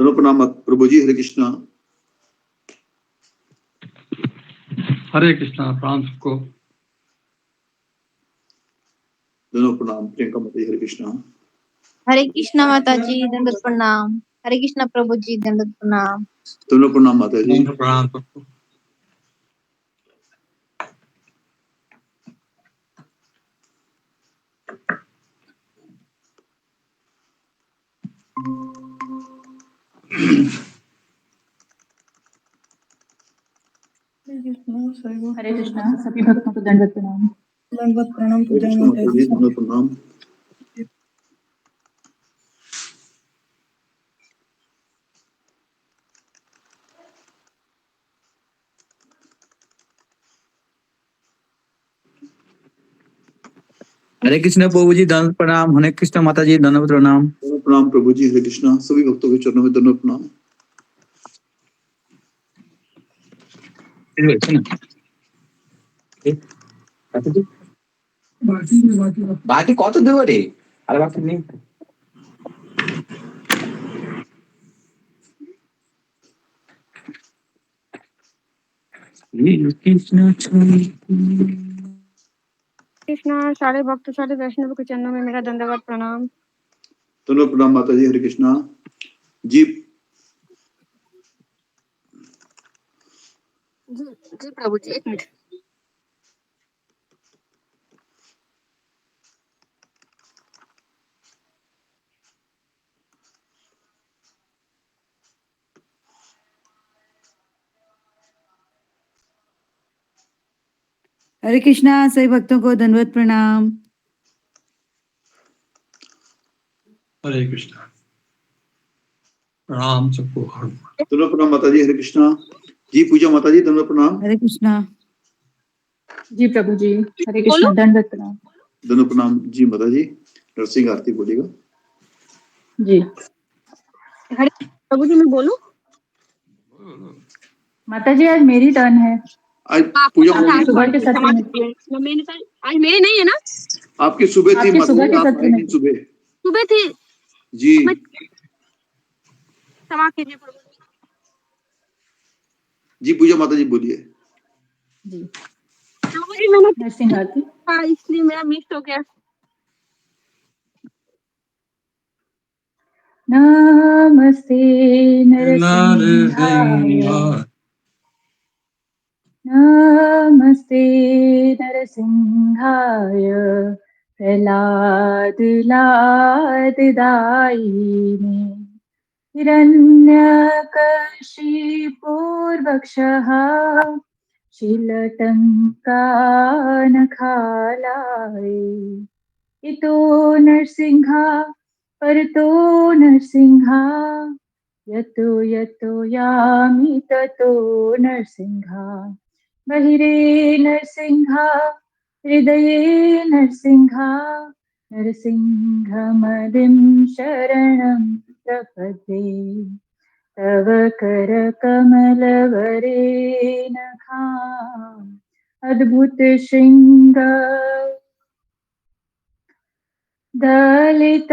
दोनों प्रणाम प्रभु जी। हरे कृष्णा। हरे कृष्णा। प्रणाम सबको। दोनों प्रणाम। प्रियंका माता जी हरे कृष्णा। हरे कृष्णा माता जी, दंडवत प्रणाम। हरे कृष्णा प्रभु जी, दंडवत प्रणाम। दोनों प्रणाम माता जी। प्रणाम सबको। हरे कृष्णा। सभी भक्तों को दंडवत प्रणाम। दंडवत प्रणाम। हरे कृष्णा माता जी। दोनों प्रणाम। हरे कृष्ण प्रभु जी, दंडवत प्रणाम। हरे कृष्ण माता जी, दंडवत प्रणाम। दोनों प्रणाम प्रभु जी। हरे कृष्णा। सभी भक्तों के चरणों में दोनों प्रणाम। বাকি কত দেবো রে? আর বাকি নেই। कृष्णा। सारे भक्त सारे वैष्णव के चरणों में मेरा दंडवत प्रणाम। दोनों प्रणाम माता जी। हरे कृष्णा जी। जी प्रभु जी, एक मिनट। हरे कृष्णा। सभी भक्तों को दंडवत प्रणाम। हरे कृष्णा। प्रणाम सबको। दोनों प्रणाम माता जी। हरे कृष्णा जी। पूजा माता जी। दोनों प्रणाम। हरे कृष्णा। जी प्रभु जी। हरे कृष्णा। दंडवत प्रणाम। दोनों प्रणाम जी माता जी। नरसिंह आरती बोलेगा जी। हरे प्रभु जी, मैं बोलूं? माता जी आज मेरी टर्न है। आज पूजा माता जी। सुबह के सत्र में। मैंने कहा आज मेरे नहीं है ना। आपकी सुबह थी आपकी माता सुबह जी। के आप सत्र आई में। नहीं सुबह सुबह थी। जी। क्षमा कीजिए प्रभु जी। जी पूजा माता जी बोलिए। जी प्रभु जी, मैंने नरसिंह आरती। हाँ, इसलिए मेरा मिस हो गया। नमस्ते नरसिंहाय। नमस्ते नरसिंहाय। प्रह्लादलाददायिने। हिरण्यकशिपूर्वक्षः। शीलटङ्कानखालाय। इतो नरसिंहा परतो नरसिंहा। यतो यतो यामि ततो नरसिंहा। बहिरे नरसिंहा हृदये नरसिंहा। नरसिंहमदिं शरणं प्रपद्ये। तव करकमलवरेणखा अद्भुत शृंग दलित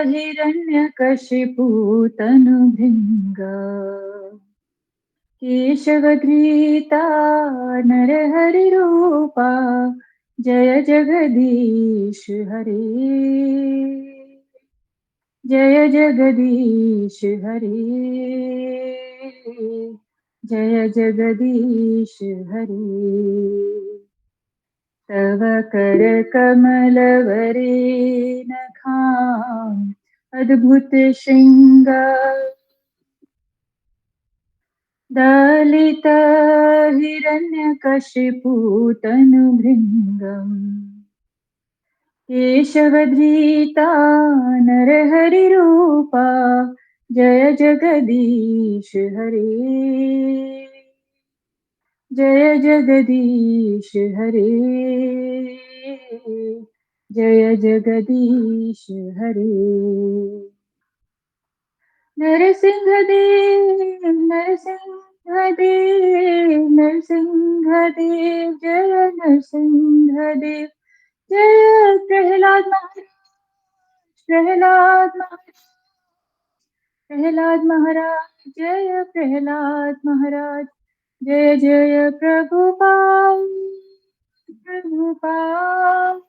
हिरण्यकशिपूतनुभृङ्ग। केशवधृता नरहरिरूपा। जय जगदीश हरे। जय जगदीश हरे। जय जगदीश हरे। तव करकमलवरेणखा अद्भुत शृंग दलित हिरण्यकशिपूतनुभृङ्गम्। केशवधृता नरहरिरूपा। जय जगदीश हरे। जय जगदीश हरे। जय जगदीश हरे। नरसिंहदेव नरसिंहदेव नरसिंहदेव। जय नरसिंहदेव। जय प्रह्लाद महाराज। प्रह्लाद महाराज। प्रहलाद महाराज जय प्रहलाद महाराज जय जय प्रभुपाद प्रभुपाद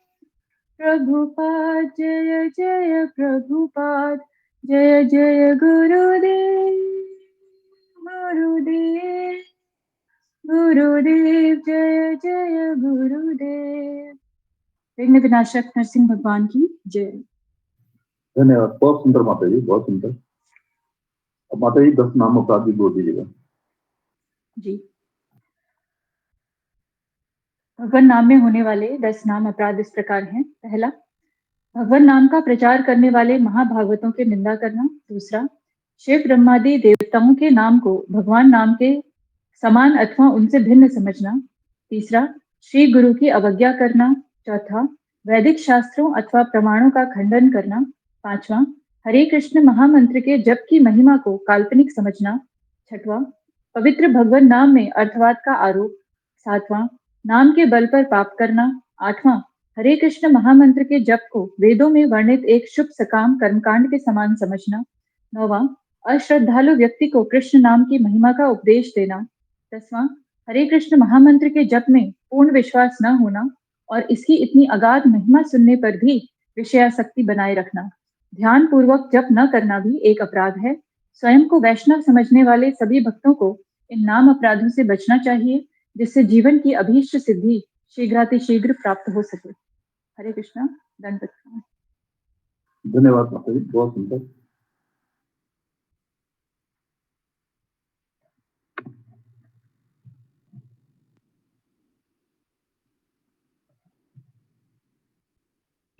प्रभुपाद जय जय प्रभुपाद जय जय गुरुदेव गुरुदेव गुरुदेव जय जय गुरुदेव। विघ्न विनाशक नरसिंह भगवान की जय। धन्यवाद, बहुत सुंदर माता जी, बहुत सुंदर। अब माता जी 10 नाम अपराधी बोल दीजिएगा। जी, भगवान नाम में होने वाले 10 नाम अपराध इस प्रकार हैं। पहला, भगवान नाम का प्रचार करने वाले महाभागवतों की निंदा करना। दूसरा, शिव ब्रह्मादि देवताओं के नाम को भगवान नाम के समान अथवा उनसे भिन्न समझना। तीसरा, श्री गुरु की अवज्ञा करना। चौथा, वैदिक शास्त्रों अथवा प्रमाणों का खंडन करना। पांचवा, हरे कृष्ण महामंत्र के जप की महिमा को काल्पनिक समझना। छठवां, पवित्र भगवान नाम में अर्थवाद का आरोप। सातवां, नाम के बल पर पाप करना। आठवां, हरे कृष्ण महामंत्र के जप को वेदों में वर्णित एक शुभ सकाम कर्मकांड के समान समझना। नौवां, अश्रद्धालु व्यक्ति को कृष्ण नाम की महिमा का उपदेश देना। 10वां, हरे कृष्ण महामंत्र के जप में पूर्ण विश्वास न होना और इसकी इतनी अगाध महिमा सुनने पर भी विषयासक्ति बनाए रखना। ध्यान पूर्वक जप न करना भी एक अपराध है। स्वयं को वैष्णव समझने वाले सभी भक्तों को इन नाम अपराधों से बचना चाहिए, जिससे जीवन की अभीष्ट सिद्धि शीघ्रातिशीघ्र प्राप्त हो सके। हरे कृष्णा। दंडवत प्रणाम। धन्यवाद माता जी, बहुत सुंदर।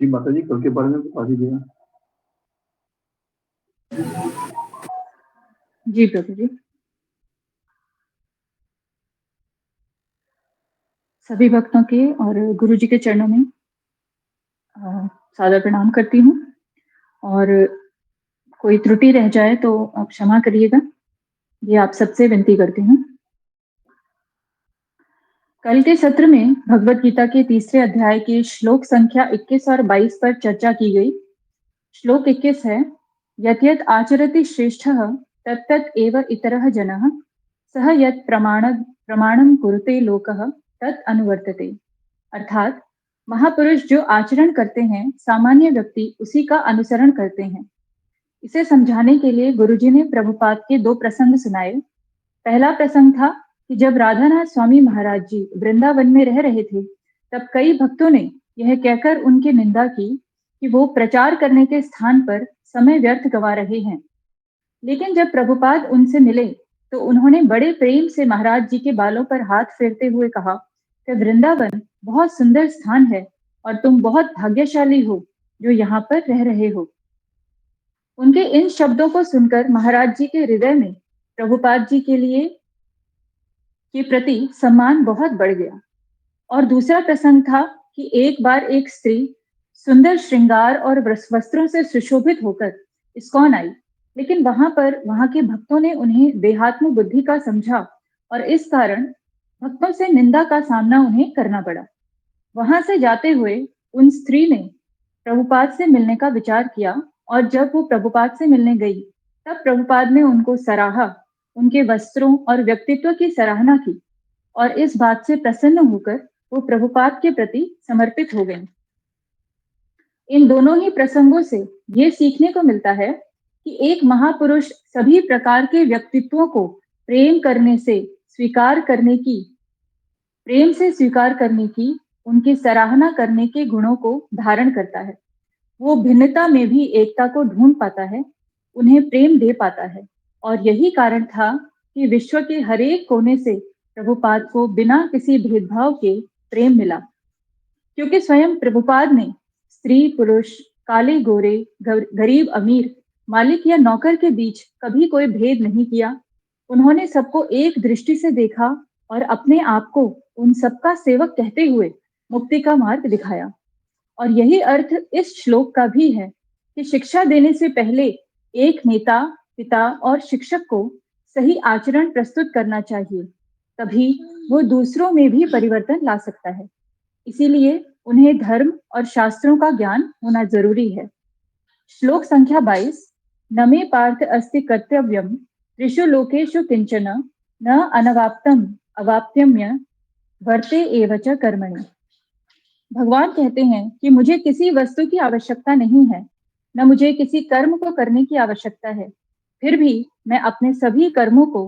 जी माता जी, कल के बारे में बता दीजिएगा। जी प्रभु जी। सभी भक्तों के और गुरु जी के चरणों में सादर प्रणाम करती हूँ, और कोई त्रुटि रह जाए तो आप क्षमा करिएगा, ये आप सबसे विनती करती हूँ। कल के सत्र में भगवत गीता के तीसरे अध्याय के श्लोक संख्या 21 और 22 पर चर्चा की गई। श्लोक 21 है, यत् यत् आचरति श्रेष्ठः तत्तत् एव इतरः जनः सह यत् प्रमाणं कुरुते लोकः तत् अनुवर्तते। अर्थात महापुरुष जो आचरण करते हैं, सामान्य व्यक्ति उसी का अनुसरण करते हैं। इसे समझाने के लिए गुरुजी ने प्रभुपाद के 2 प्रसंग सुनाए। पहला प्रसंग था कि जब राधानाथ स्वामी महाराज जी वृंदावन में रह रहे थे, तब कई भक्तों ने यह कहकर उनकी निंदा की कि वो प्रचार करने के स्थान पर समय व्यर्थ गवा रहे हैं। लेकिन जब प्रभुपाद उनसे मिले तो उन्होंने बड़े प्रेम से महाराज जी के बालों पर हाथ फेरते हुए कहा कि वृंदावन बहुत सुंदर स्थान है और तुम बहुत भाग्यशाली हो जो यहाँ पर रह रहे हो। उनके इन शब्दों को सुनकर महाराज जी के हृदय में प्रभुपाद जी के प्रति सम्मान बहुत बढ़ गया। और दूसरा प्रसंग था कि एक बार एक स्त्री सुंदर श्रृंगार और वस्त्रों से सुशोभित होकर इस्कॉन आई, लेकिन वहां के भक्तों ने उन्हें देहात्म बुद्धि का समझा और इस कारण भक्तों से निंदा का सामना उन्हें करना पड़ा। वहां से जाते हुए उन स्त्री ने प्रभुपाद से मिलने का विचार किया, और जब वो प्रभुपाद से मिलने गई तब प्रभुपाद ने उनको सराहा, उनके वस्त्रों और व्यक्तित्व की सराहना की और इस बात से प्रसन्न होकर वो प्रभुपाद के प्रति समर्पित हो गई। इन दोनों ही प्रसंगों से ये सीखने को मिलता है कि एक महापुरुष सभी प्रकार के व्यक्तित्वों को प्रेम से स्वीकार करने की, उनकी सराहना करने के गुणों को धारण करता है। वो भिन्नता में भी एकता को ढूंढ पाता है, उन्हें प्रेम दे पाता है, और यही कारण था कि विश्व के हर एक कोने से प्रभुपाद को बिना किसी भेदभाव के प्रेम मिला। क्योंकि स्वयं प्रभुपाद ने स्त्री पुरुष, काले गोरे, गरीब अमीर, मालिक या नौकर के बीच कभी कोई भेद नहीं किया। उन्होंने सबको एक दृष्टि से देखा और अपने आप को उन सबका सेवक कहते हुए मुक्ति का मार्ग दिखाया। और यही अर्थ इस श्लोक का भी है कि शिक्षा देने से पहले एक नेता, पिता और शिक्षक को सही आचरण प्रस्तुत करना चाहिए, तभी वो दूसरों में भी परिवर्तन ला सकता है। इसीलिए उन्हें धर्म और शास्त्रों का ज्ञान होना जरूरी है। श्लोक संख्या 22, न मे पार्थ अस्ति कर्तव्यम त्रिषु लोकेषु किंचन न अनवाप्तम अवाप्यम्य वर्ते एव च कर्मणि। भगवान कहते हैं कि मुझे किसी वस्तु की आवश्यकता नहीं है, न मुझे किसी कर्म को करने की आवश्यकता है, फिर भी मैं अपने सभी कर्मों को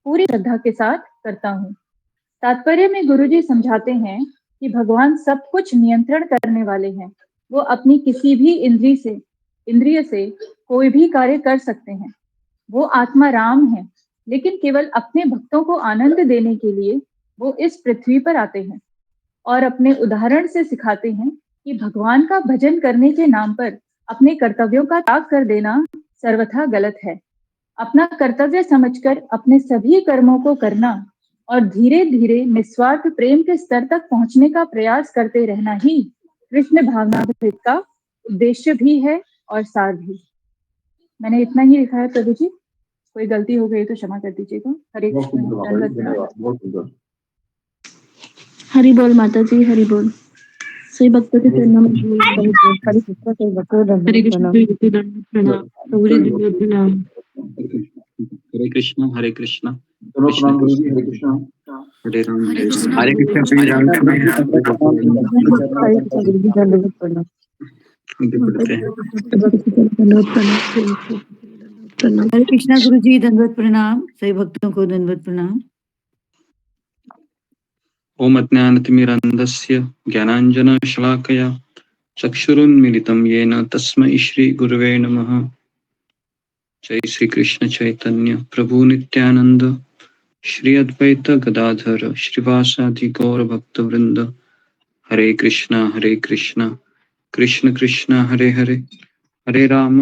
पूरी श्रद्धा के साथ करता हूँ। तात्पर्य में गुरुजी समझाते हैं कि भगवान सब कुछ नियंत्रण करने वाले हैं। वो अपनी किसी भी इंद्रिय से कोई भी कार्य कर सकते हैं। वो आत्मा राम है, लेकिन केवल अपने भक्तों को आनंद देने के लिए वो इस पृथ्वी पर आते हैं और अपने उदाहरण से सिखाते हैं कि भगवान का भजन करने के नाम पर अपने कर्तव्यों का त्याग कर देना सर्वथा गलत है। अपना कर्तव्य समझकर अपने सभी कर्मों को करना और धीरे धीरे निस्वार्थ प्रेम के स्तर तक पहुंचने का प्रयास करते रहना ही कृष्ण भावनामृत का उद्देश्य भी है और सार भी। मैंने इतना ही लिखा है प्रभु जी, कोई गलती हो गई तो क्षमा कर दीजिएगा। हरे बहुत कृष्ण। सुंदर माता जी, धन्यवाद, बहुत सुंदर। हरि बोल माता जी, हरि बोल। सही भक्तों के चरणों में हरि कृष्ण के भक्तों को हरे कृष्ण प्रणाम प्रभु जी दंडवत प्रणाम। हरे कृष्ण हरे कृष्ण चलो प्रणाम गुरु जी, हरे कृष्ण। हरे राम हरे कृष्ण हरे गुरु कृष्ण जी, श्री राम हरि कृष्ण गुरु जी दंडवत प्रणाम। पढ़ते हैं। हरे कृष्णा गुरु जी, दंडवत प्रणाम। सभी भक्तों को दंडवत प्रणाम। ओम अज्ञानतिमिरन्धस्य ज्ञानाञ्जनशलाकया चक्षुरुन्मीलितं येन तस्मै श्री गुरुवे नमः। जय श्री कृष्ण चैतन्य प्रभु नित्यानंद श्री अद्वैत गदाधर श्रीवासादि गौर भक्त वृंद। हरे कृष्ण कृष्ण कृष्ण हरे हरे, हरे राम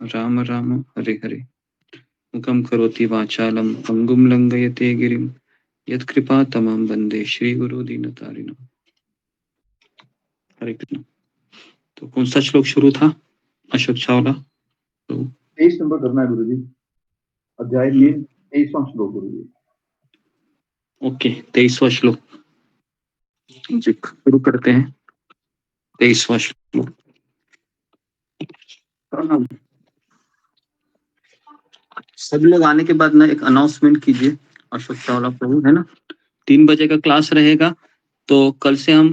राम राम हरे हरे। मुखं करोति वाचालं पंगुं लंघयते गिरिं यत्कृपा तमं वंदे श्री गुरु दीनतारिणं। हरे कृष्ण। तो कौन सा श्लोक शुरू था अशोक चावला? तो 23 नंबर करना है गुरु जी, अध्याय 3 23वां श्लोक गुरु जी। ओके, 23वां श्लोक जी, शुरू करते हैं। 23वां श्लोक। सब लोग आने के बाद ना एक अनाउंसमेंट कीजिए अशोक चावला प्रभु, है ना। 3 बजे का क्लास रहेगा, तो कल से हम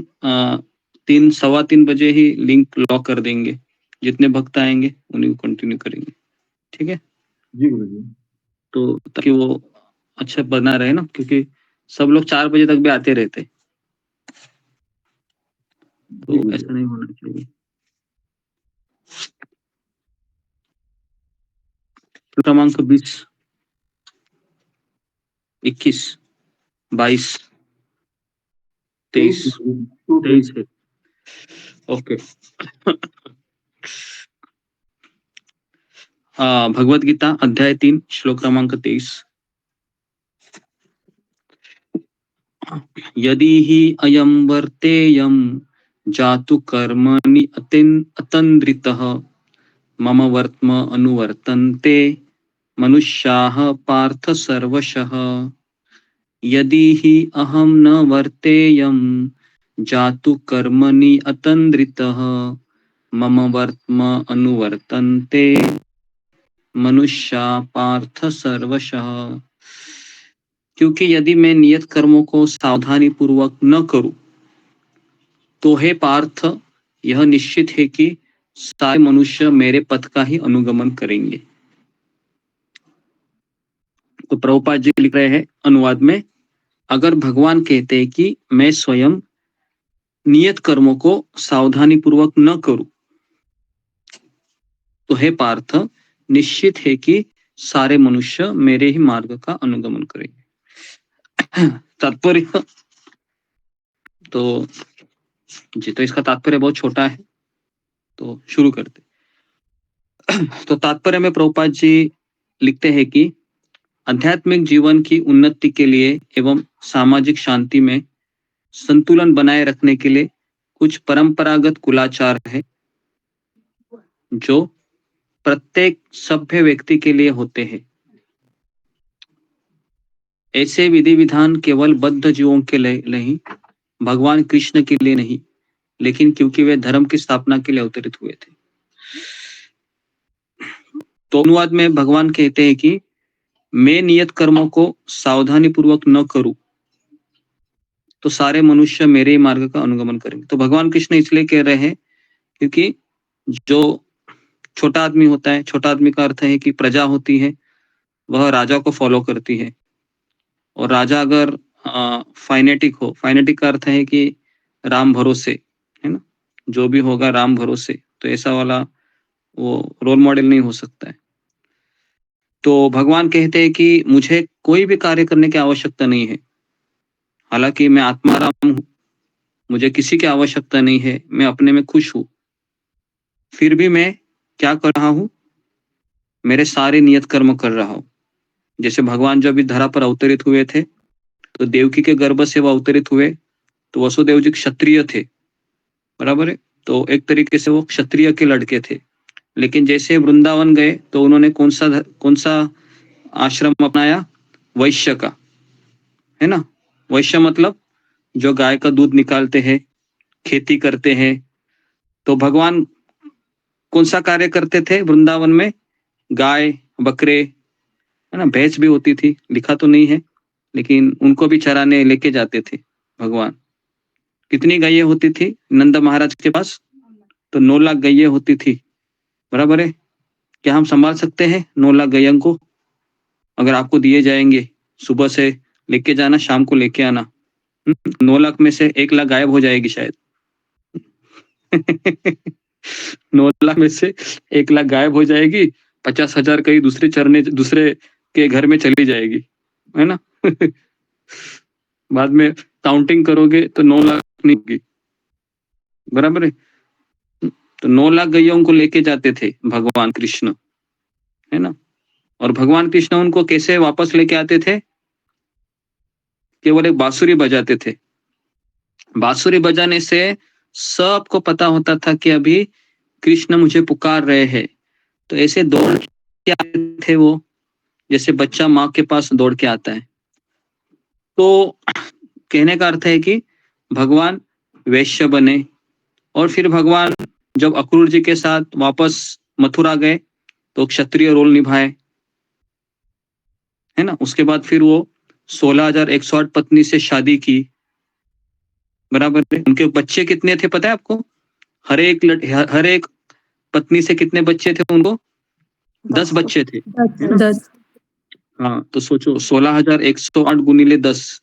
3 सवा 3 बजे ही लिंक लॉक कर देंगे। जितने भक्त आएंगे उन्हीं को कंटिन्यू करेंगे, ठीक है जी गुरु जी। तो ताकि वो अच्छा बना रहे ना, क्योंकि सब लोग 4 बजे तक भी आते रहते, तो ऐसा नहीं होना चाहिए। क्रमांक 20, 21, 22, 23 है। ओके। भगवत गीता अध्याय 3 श्लोक क्रमांक 23। यदि हि अयं वर्तेयं जातु कर्मणि अतन्द्रितः मम वर्त्म अनुवर्तन्ते मनुष्याः पार्थ सर्वशः। यदि हि अहं न वर्तेयं जातु कर्मणि अतन्द्रितः मम वर्त्म अनुवर्तन्ते मनुष्या पार्थ सर्वशः। क्योंकि यदि मैं नियत कर्मों को सावधानी पूर्वक न करूं, तो हे पार्थ यह निश्चित है कि सारे मनुष्य मेरे पथ का ही अनुगमन करेंगे। तो प्रभुपाद जी लिख रहे हैं अनुवाद में, अगर भगवान कहते हैं कि मैं स्वयं नियत कर्मों को सावधानी पूर्वक न करूं, तो हे पार्थ निश्चित है कि सारे मनुष्य मेरे ही मार्ग का अनुगमन करेंगे। तात्पर्य तो जी, तो इसका तात्पर्य बहुत छोटा है, तो शुरू करते। तो तात्पर्य में प्रभुपाद जी लिखते हैं कि आध्यात्मिक जीवन की उन्नति के लिए एवं सामाजिक शांति में संतुलन बनाए रखने के लिए कुछ परंपरागत कुलाचार है जो प्रत्येक सभ्य व्यक्ति के लिए होते हैं। ऐसे विधि विधान केवल बद्ध जीवों के लिए नहीं, भगवान कृष्ण के लिए नहीं, लेकिन क्योंकि वे धर्म की स्थापना के लिए अवतरित हुए थे। तो अनुवाद में भगवान कहते हैं कि मैं नियत कर्मों को सावधानी पूर्वक न करूं तो सारे मनुष्य मेरे ही मार्ग का अनुगमन करेंगे। तो भगवान कृष्ण इसलिए कह रहे हैं क्योंकि जो छोटा आदमी होता है, छोटा आदमी का अर्थ है कि प्रजा होती है, वह राजा को फॉलो करती है। और राजा अगर फाइनेटिक हो, फाइनेटिक का अर्थ है कि राम भरोसे, है ना, जो भी होगा राम भरोसे, तो ऐसा वाला वो रोल मॉडल नहीं हो सकता है। तो भगवान कहते हैं कि मुझे कोई भी कार्य करने की आवश्यकता नहीं है, हालांकि मैं आत्माराम हूं, मुझे किसी की आवश्यकता नहीं है, मैं अपने में खुश हूं, फिर भी मैं क्या कर रहा हूं, मेरे सारे नियत कर्म कर रहा हूं। जैसे भगवान जब इस धरा पर अवतरित हुए थे तो देवकी के गर्भ से वो अवतरित हुए, तो वसुदेव जी क्षत्रिय थे, बराबर है, तो एक तरीके से वो क्षत्रिय के लड़के थे। लेकिन जैसे वृंदावन गए तो उन्होंने कौन सा आश्रम अपनाया, वैश्य का, है ना। वैश्य मतलब जो गाय का दूध निकालते हैं, खेती करते हैं। तो भगवान कौन सा कार्य करते थे वृंदावन में, गाय बकरे, है ना, भैंस भी होती थी, लिखा तो नहीं है, लेकिन उनको भी चराने लेके जाते थे भगवान। कितनी गायें होती थी नंद महाराज के पास, तो 9 लाख गायें होती थी, बराबर है। क्या हम संभाल सकते हैं 9 लाख गायों को? अगर आपको दिए जाएंगे, सुबह से लेके जाना, शाम को लेके आना, 9 लाख में से 1 लाख गायब हो जाएगी शायद। 9 लाख में से 1 लाख गायब हो जाएगी, 50,000 कहीं दूसरे के घर में चली जाएगी, है ना। बाद में काउंटिंग करोगे तो 9 लाख नहीं होगी, बराबर है। तो 9 लाख गायों को लेके जाते थे भगवान कृष्ण, है ना। और भगवान कृष्ण उनको कैसे वापस लेके आते थे, केवल एक बांसुरी बजाते थे। बांसुरी बजाने से सबको पता होता था कि अभी कृष्ण मुझे पुकार रहे हैं। तो ऐसे दौड़ के आते थे वो, जैसे बच्चा माँ के पास दौड़ के आता है। तो कहने का अर्थ है कि भगवान वैश्य बने, और फिर भगवान जब अक्रूर जी के साथ वापस मथुरा गए तो क्षत्रिय रोल निभाए, है ना। उसके बाद फिर वो 16,108 पत्नी से शादी की, बराबर है। उनके बच्चे कितने थे पता है आपको? हर एक पत्नी से कितने बच्चे थे उनको? 10 बच्चे थे, है ना? 10। हाँ, तो सोचो 16,108 गुणिले 10,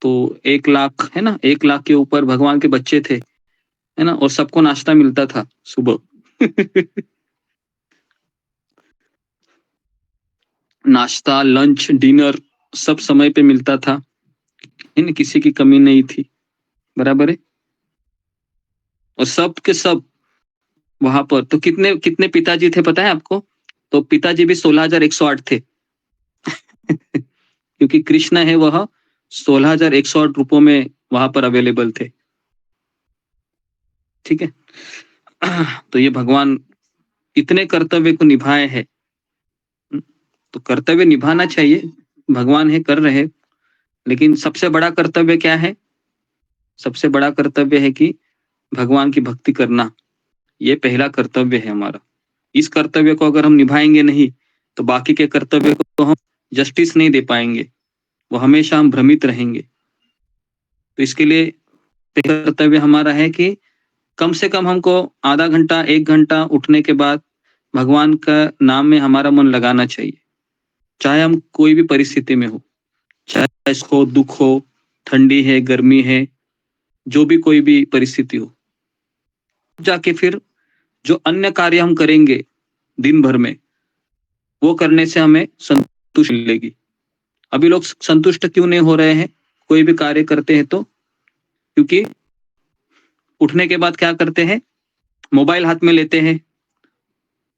तो 1 लाख, है ना। 1 लाख के ऊपर भगवान के बच्चे थे, है ना। और सबको नाश्ता मिलता था सुबह। नाश्ता, लंच, डिनर सब समय पे मिलता था, है ना, किसी की कमी नहीं थी, बराबर है। और सब के सब वहां पर, तो कितने कितने पिताजी थे पता है आपको? तो पिताजी भी 16,108 थे। क्योंकि कृष्ण है वह 16,108 रूपों में वहां पर अवेलेबल थे, ठीक है। तो ये भगवान इतने कर्तव्य को निभाए हैं, तो कर्तव्य निभाना चाहिए, भगवान है कर रहे। लेकिन सबसे बड़ा कर्तव्य क्या है? सबसे बड़ा कर्तव्य है कि भगवान की भक्ति करना, ये पहला कर्तव्य है हमारा। इस कर्तव्य को अगर हम निभाएंगे नहीं तो बाकी के कर्तव्य को तो हम जस्टिस नहीं दे पाएंगे, वो हमेशा हम भ्रमित रहेंगे। तो इसके लिए पहला कर्तव्य हमारा है कि कम से कम हमको आधा घंटा 1 घंटा उठने के बाद भगवान का नाम में हमारा मन लगाना चाहिए, चाहे हम कोई भी परिस्थिति में हो, चाहे सुख हो, दुख हो, ठंडी है, गर्मी है, जो भी कोई भी परिस्थिति हो। जाके फिर जो अन्य कार्य हम करेंगे दिन भर में, वो करने से हमें संतुष्टि मिलेगी। अभी लोग संतुष्ट क्यों नहीं हो रहे हैं कोई भी कार्य करते हैं? तो क्योंकि उठने के बाद क्या करते हैं, मोबाइल हाथ में लेते हैं,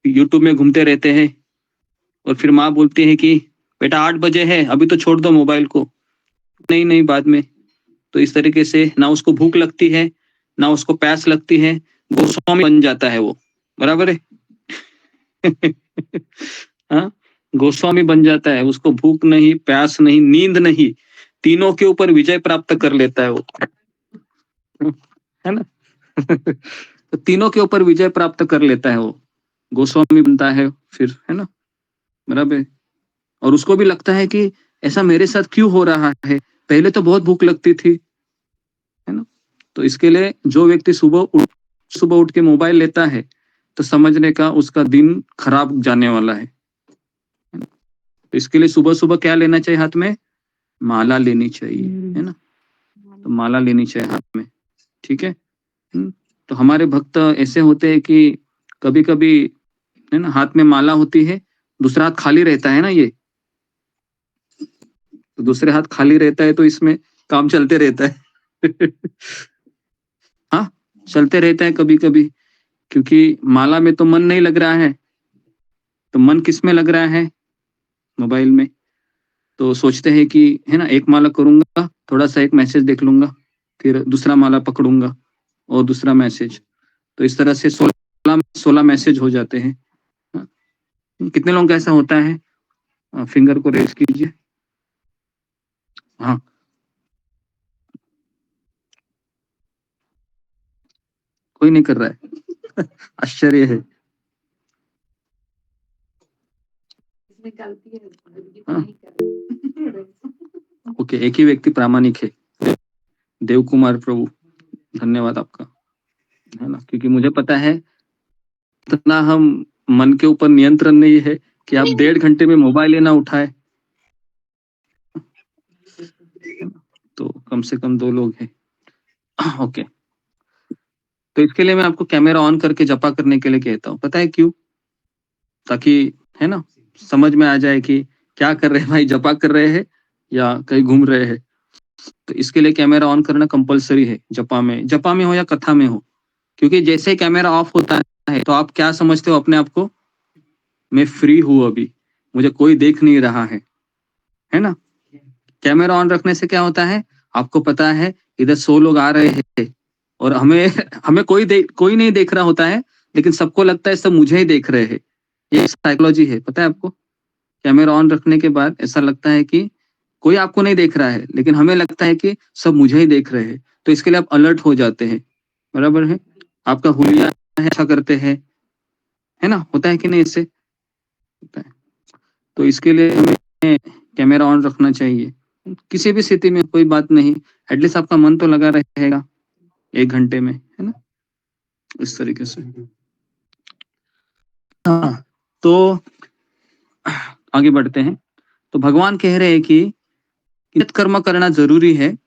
यूट्यूब में घूमते रहते हैं, और फिर माँ बोलती है कि बेटा 8 बजे है, अभी तो छोड़ दो मोबाइल को। नहीं बाद में। तो इस तरीके से ना उसको भूख लगती है, ना उसको प्यास लगती है, गोस्वामी बन जाता है वो, बराबर है। हाँ, गोस्वामी बन जाता है, उसको भूख नहीं, प्यास नहीं, नींद नहीं, तीनों के ऊपर विजय प्राप्त कर लेता है वो, है ना। तो तीनों के ऊपर विजय प्राप्त कर लेता है वो। गोस्वामी बनता है फिर, है ना, बराबर है। और उसको भी लगता है कि ऐसा मेरे साथ क्यों हो रहा है, पहले तो बहुत भूख लगती थी, है ना। तो इसके लिए जो व्यक्ति सुबह उठ के मोबाइल लेता है तो समझने का उसका दिन खराब जाने वाला है। तो इसके लिए सुबह सुबह क्या लेना चाहिए हाथ में, माला लेनी चाहिए, है ना। तो माला लेनी चाहिए हाथ में, ठीक है। तो हमारे भक्त ऐसे होते हैं कि कभी कभी, है ना, हाथ में माला होती है, दूसरा हाथ खाली रहता है ना, ये तो दूसरे हाथ खाली रहता है तो इसमें काम चलते रहता है हाँ, चलते रहता है कभी कभी, क्योंकि माला में तो मन नहीं लग रहा है, तो मन किस में लग रहा है, मोबाइल में। तो सोचते हैं कि, है ना, एक माला करूंगा, थोड़ा सा एक मैसेज देख लूंगा, फिर दूसरा माला पकड़ूंगा और दूसरा मैसेज, तो इस तरह से 16 मैसेज हो जाते हैं। कितने लोगों का ऐसा होता है, फिंगर को रेज कीजिए। हाँ, कोई नहीं कर रहा है आश्चर्य है। हाँ। ओके, एक ही व्यक्ति प्रामाणिक है, देव कुमार प्रभु, धन्यवाद आपका, है ना, क्योंकि मुझे पता है इतना हम मन के ऊपर नियंत्रण नहीं है कि आप 1.5 घंटे में मोबाइल लेना उठाए। तो कम से कम 2 लोग हैं। ओके, तो इसके लिए मैं आपको कैमरा ऑन करके जपा करने के लिए कहता हूँ, पता है क्यों, ताकि, है ना, समझ में आ जाए कि क्या कर रहे हैं भाई, जपा कर रहे हैं या कहीं घूम रहे हैं। तो इसके लिए कैमरा ऑन करना कंपलसरी है, जपा में हो या कथा में हो, क्योंकि जैसे ही कैमरा ऑफ होता है तो आप क्या समझते हो अपने आप को, मैं फ्री हूं, अभी मुझे कोई देख नहीं रहा है ना। कैमरा ऑन रखने से क्या होता है, आपको पता है इधर 100 लोग आ रहे हैं और हमें कोई नहीं देख रहा होता है, लेकिन सबको लगता है सब मुझे ही देख रहे हैं। ये साइकोलॉजी है, पता है आपको। कैमरा ऑन रखने के बाद ऐसा लगता है कि कोई आपको नहीं देख रहा है, लेकिन हमें लगता है कि सब मुझे ही देख रहे हैं, तो इसके लिए आप अलर्ट हो जाते हैं, बराबर है। आपका हुलिया है, अच्छा करते हैं, है ना, होता है कि नहीं, इससे होता है। तो इसके लिए हमें कैमरा ऑन रखना चाहिए, किसी भी स्थिति में कोई बात नहीं, एटलीस्ट आपका मन तो लगा रहेगा 1 घंटे में, है ना, इस तरीके से। हाँ, तो आगे बढ़ते हैं। तो भगवान कह रहे हैं कि नियत कर्म करना जरूरी है।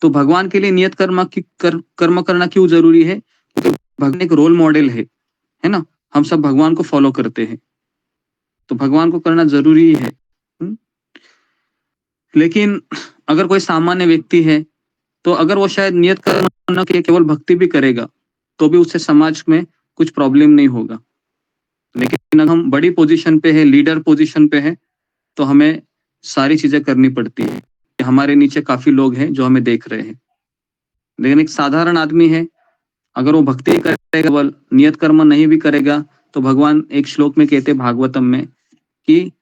तो भगवान के लिए नियत कर्म करना क्यों जरूरी है, क्योंकि भगवान एक रोल मॉडल है ना, हम सब भगवान को फॉलो करते हैं, तो भगवान को करना जरूरी है। लेकिन अगर कोई सामान्य व्यक्ति है, तो अगर वो शायद नियत कर्म के केवल भक्ति भी करेगा तो भी उससे समाज में कुछ प्रॉब्लम नहीं होगा। लेकिन अगर हम बड़ी पोजीशन पे है, लीडर पोजीशन पे है, तो हमें सारी चीजें करनी पड़ती है, हमारे नीचे काफी लोग हैं जो हमें देख रहे हैं। लेकिन एक साधारण आदमी है, अगर वो भक्ति करेगा, केवल नियत कर्म नहीं भी करेगा, तो भगवान एक श्लोक में कहते हैं भागवतम में कि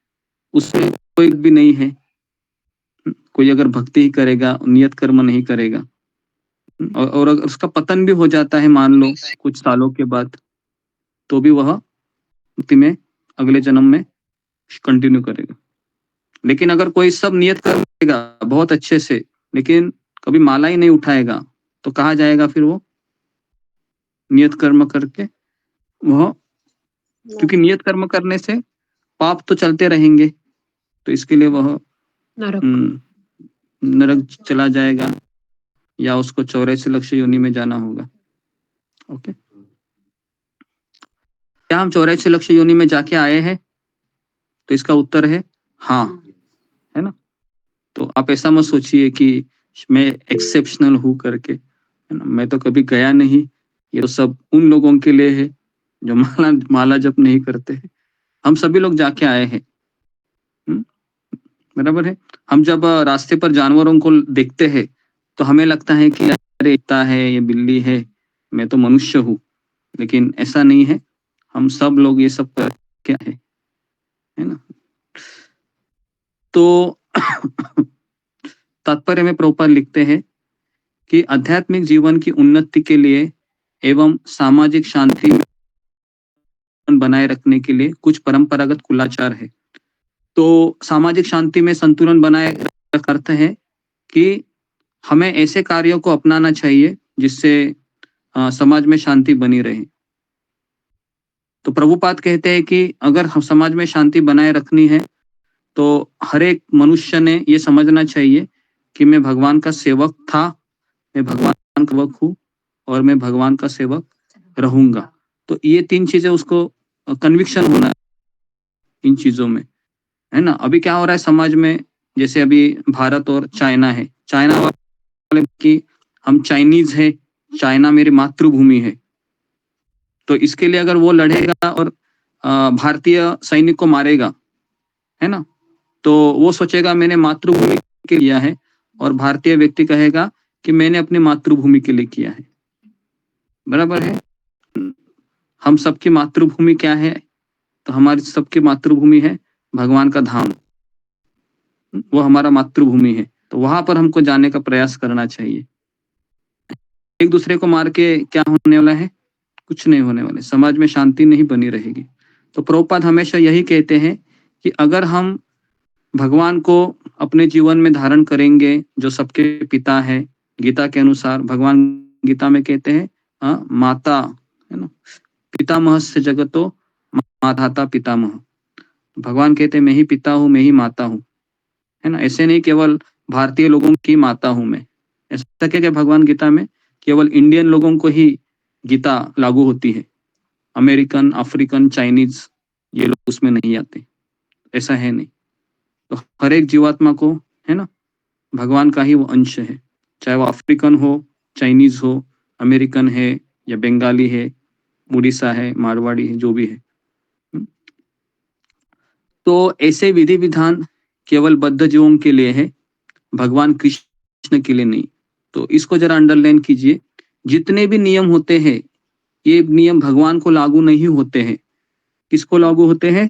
उसमें कोई भी नहीं है। कोई अगर भक्ति ही करेगा, नियत कर्म नहीं करेगा, और अगर उसका पतन भी हो जाता है मान लो कुछ सालों के बाद, तो भी वह भक्ति में अगले जन्म में कंटिन्यू करेगा। लेकिन अगर कोई सब नियत कर्म करेगा बहुत अच्छे से, लेकिन कभी माला ही नहीं उठाएगा, तो कहाँ जाएगा फिर वो नियत कर्म करके, वह, क्योंकि नियत कर्म करने से पाप तो चलते रहेंगे, तो इसके लिए वह नरक चला जाएगा या उसको 84 लक्ष योनि में जाना होगा। ओके, क्या हम 84 लक्ष योनि में जाके आए हैं, तो इसका उत्तर है हाँ, है ना। तो आप ऐसा मत सोचिए कि मैं एक्सेप्शनल हूँ करके, है ना, मैं तो कभी गया नहीं, ये तो सब उन लोगों के लिए है जो माला जप नहीं करते हैं। हम सभी लोग जाके आए हैं, बराबर है। हम जब रास्ते पर जानवरों को देखते हैं तो हमें लगता है कि अरे इतना है, ये बिल्ली है, मैं तो मनुष्य हूँ, लेकिन ऐसा नहीं है, हम सब लोग ये सब क्या है ना। तो तात्पर्य में प्रभुपाद लिखते हैं कि आध्यात्मिक जीवन की उन्नति के लिए एवं सामाजिक शांति संतुलन बनाए रखने के लिए कुछ परंपरागत कुलाचार है। तो सामाजिक शांति में संतुलन बनाए रख अर्थ है कि हमें ऐसे कार्यों को अपनाना चाहिए जिससे समाज में शांति बनी रहे। तो प्रभुपाद कहते हैं कि अगर हम समाज में शांति बनाए रखनी है तो हर एक मनुष्य ने ये समझना चाहिए कि मैं भगवान का सेवक था, मैं भगवान का सेवक हूँ और मैं भगवान का सेवक रहूंगा। तो ये 3 चीजें उसको कन्विक्शन होना है इन चीजों में, है ना। अभी क्या हो रहा है समाज में, जैसे अभी भारत और चाइना है, चाइना वाले कि हम चाइनीज है, चाइना मेरी मातृभूमि है। तो इसके लिए अगर वो लड़ेगा और भारतीय सैनिक को मारेगा, है ना, तो वो सोचेगा मैंने मातृभूमि के लिए किया है, और भारतीय व्यक्ति कहेगा कि मैंने अपनी मातृभूमि के लिए किया है। बराबर है। हम सबकी मातृभूमि क्या है? तो हमारी सबकी मातृभूमि है भगवान का धाम, वो हमारा मातृभूमि है। तो वहां पर हमको जाने का प्रयास करना चाहिए। एक दूसरे को मार के क्या होने वाला है? कुछ नहीं होने वाले, समाज में शांति नहीं बनी रहेगी। तो प्रभुपाद हमेशा यही कहते हैं कि अगर हम भगवान को अपने जीवन में धारण करेंगे, जो सबके पिता है, गीता के अनुसार भगवान गीता में कहते हैं माता, है ना, पितामह से जगतो माधाता पितामह। भगवान कहते हैं मैं ही पिता हूँ, मैं ही माता हूँ, है ना। ऐसे नहीं केवल भारतीय लोगों की माता हूँ मैं, ऐसा क्या भगवान गीता में केवल इंडियन लोगों को ही गीता लागू होती है, अमेरिकन, अफ्रीकन, चाइनीज ये लोग उसमें नहीं आते, ऐसा है नहीं। तो हर एक जीवात्मा को, है ना, भगवान का ही वो अंश है, चाहे वो अफ्रीकन हो, चाइनीज हो, अमेरिकन है या बंगाली है, उड़ीसा है, मारवाड़ी है, जो भी है। तो ऐसे विधि विधान केवल बद्ध जीवों के लिए है, भगवान कृष्ण के लिए नहीं। तो इसको जरा अंडरलाइन कीजिए, जितने भी नियम होते हैं ये नियम भगवान को लागू नहीं होते हैं। किसको लागू होते हैं?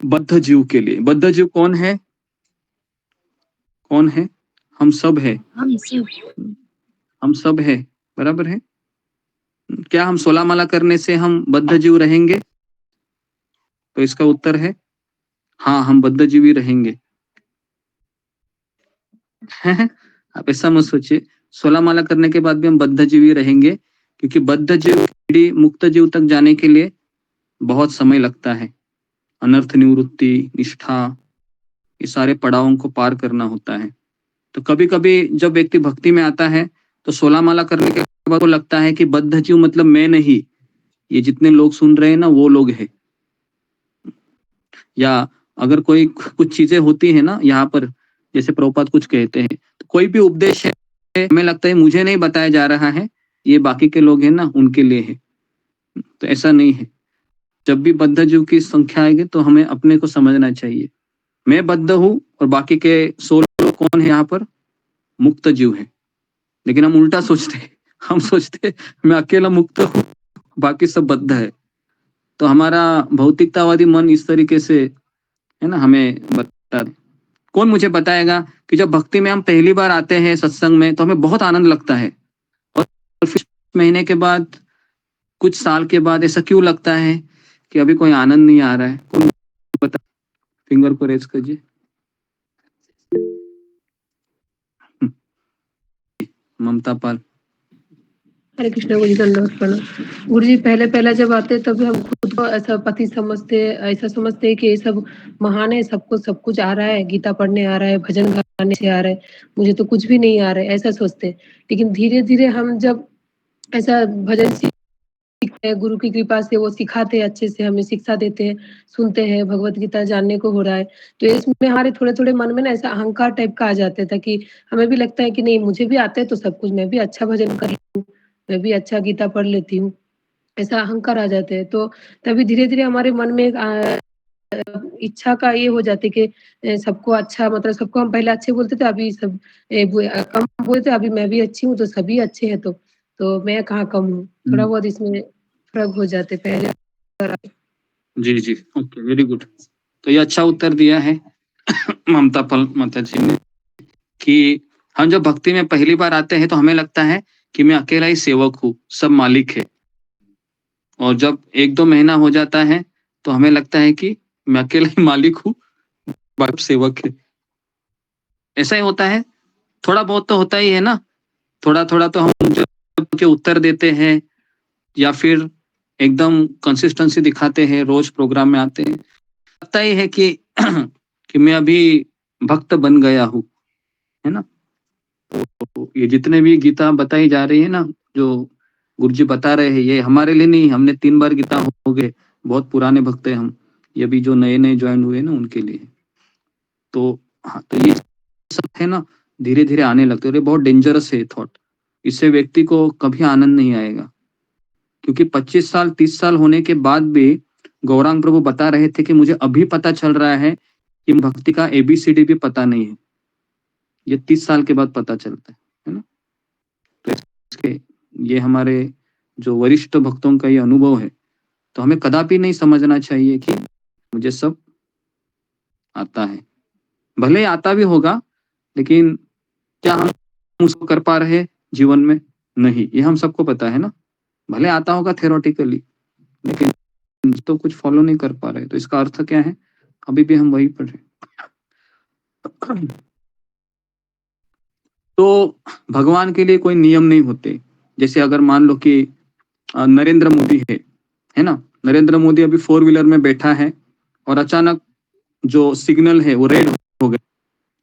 बद्ध जीव के लिए। बद्ध जीव कौन है? कौन है? हम सब है, हम सब है। बराबर है। क्या हम 16 माला करने से हम बद्ध जीव रहेंगे? तो इसका उत्तर है हाँ, हम बद्ध जीवी रहेंगे। आप ऐसा मत सोचिए 16 माला करने के बाद भी हम बद्ध जीवी रहेंगे, क्योंकि बद्ध जीव की मुक्त जीव तक जाने के लिए बहुत समय लगता है। अनर्थ निवृत्ति, निष्ठा, ये सारे पड़ावों को पार करना होता है। तो कभी कभी जब व्यक्ति भक्ति में आता है तो 16 माला करने के बाद को लगता है कि बद्ध जीव मतलब मैं नहीं, ये जितने लोग सुन रहे हैं ना वो लोग हैं। या अगर कोई कुछ चीजें होती है ना यहाँ पर, जैसे प्रभुपाद कुछ कहते हैं, तो कोई भी उपदेश है हमें लगता है मुझे नहीं बताया जा रहा है, ये बाकी के लोग हैं ना उनके लिए है। तो ऐसा नहीं है। जब भी बद्ध जीव की संख्या आएगी तो हमें अपने को समझना चाहिए, मैं बद्ध हूँ और बाकी के 16 लोग कौन है यहाँ पर? मुक्त जीव है। लेकिन हम उल्टा सोचते हैं, हम सोचते हैं मैं अकेला मुक्त हूँ, बाकी सब बद्ध है। तो हमारा भौतिकतावादी मन इस तरीके से, है ना, हमें बता। कौन मुझे बताएगा कि जब भक्ति में हम पहली बार आते हैं सत्संग में तो हमें बहुत आनंद लगता है, और फिर महीने के बाद, कुछ साल के बाद ऐसा क्यों लगता है कि अभी कोई आनंद नहीं आ रहा है? कौन बता? फिंगर को रेज कीजिए। ममता पाल। हरे कृष्णा गुरु जी दंडवत प्रणाम। गुरु जी पहले पहले जब आते तभी हम खुद को ऐसा पति समझते, ऐसा समझते कि ये सब महान है, सबको सब कुछ आ रहा है, गीता पढ़ने आ रहा है, भजन गाने से आ रहा है, मुझे तो कुछ भी नहीं आ रहा है, ऐसा सोचते। लेकिन धीरे धीरे हम जब ऐसा भजन सीखते हैं, गुरु की कृपा से वो सिखाते हैं, अच्छे से हमें शिक्षा देते हैं, सुनते हैं, भगवत गीता जानने को हो रहा है, तो इसमें हमारे थोड़े थोड़े मन में ना ऐसा अहंकार टाइप का आ जाता था कि हमें भी लगता है कि नहीं मुझे भी आता है तो सब कुछ, मैं भी अच्छा भजन कर लूँ, मैं भी अच्छा गीता पढ़ लेती हूँ, ऐसा अहंकार आ जाते हैं। तो तभी धीरे धीरे हमारे मन में इच्छा का ये हो जाते कि सबको अच्छा, मतलब सबको हम पहले अच्छे बोलते थे, अभी सब कम बोलते, अभी मैं भी अच्छी हूँ तो सभी अच्छे हैं, तो मैं कहाँ कम हूँ, थोड़ा बहुत इसमें फर्क हो जाते पहले। जी जी, ओके, वेरी गुड। तो ये अच्छा उत्तर दिया है ममता पाल माता जी ने, कि हम जब भक्ति में पहली बार आते हैं तो हमें लगता है कि मैं अकेला ही सेवक हूँ, सब मालिक है, और जब 1-2 महीना हो जाता है तो हमें लगता है कि मैं अकेला ही मालिक हूँ, बाकी सेवक है। ऐसा ही होता है, थोड़ा बहुत तो होता ही है ना, थोड़ा थोड़ा तो हम जब के उत्तर देते हैं या फिर एकदम कंसिस्टेंसी दिखाते हैं, रोज प्रोग्राम में आते हैं, लगता ही है कि कि मैं अभी भक्त बन गया हूँ, है ना। तो ये जितने भी गीता बताई जा रही है ना, जो गुरुजी बता रहे हैं, ये हमारे लिए नहीं, हमने 3 बार गीता हो गए, बहुत पुराने भक्त हैं हम, ये भी जो नए नए ज्वाइन हुए ना उनके लिए। तो हाँ, तो ये सब है ना, धीरे धीरे आने लगते हैं। और ये बहुत डेंजरस है थॉट, इससे व्यक्ति को कभी आनंद नहीं आएगा, क्योंकि 25 साल 30 साल होने के बाद भी गौरांग प्रभु बता रहे थे कि मुझे अभी पता चल रहा है कि भक्ति का ABCD भी पता नहीं है, ये 30 साल के बाद पता चलता है ना। तो इसके ये हमारे जो वरिष्ठ भक्तों का ये अनुभव है, तो हमें कदापि नहीं समझना चाहिए कि मुझे सब आता है। भले ही आता भी होगा, लेकिन क्या हम उसको कर पा रहे जीवन में? नहीं, ये हम सबको पता है ना। भले आता होगा थ्योरेटिकली, लेकिन तो कुछ फॉलो नहीं कर पा रहे, तो इसका अर्थ क्या है? अभी भी हम वही पढ़ रहे। तो भगवान के लिए कोई नियम नहीं होते। जैसे अगर मान लो कि नरेंद्र मोदी है ना, नरेंद्र मोदी अभी 4 व्हीलर में बैठा है और अचानक जो सिग्नल है वो रेड हो गया,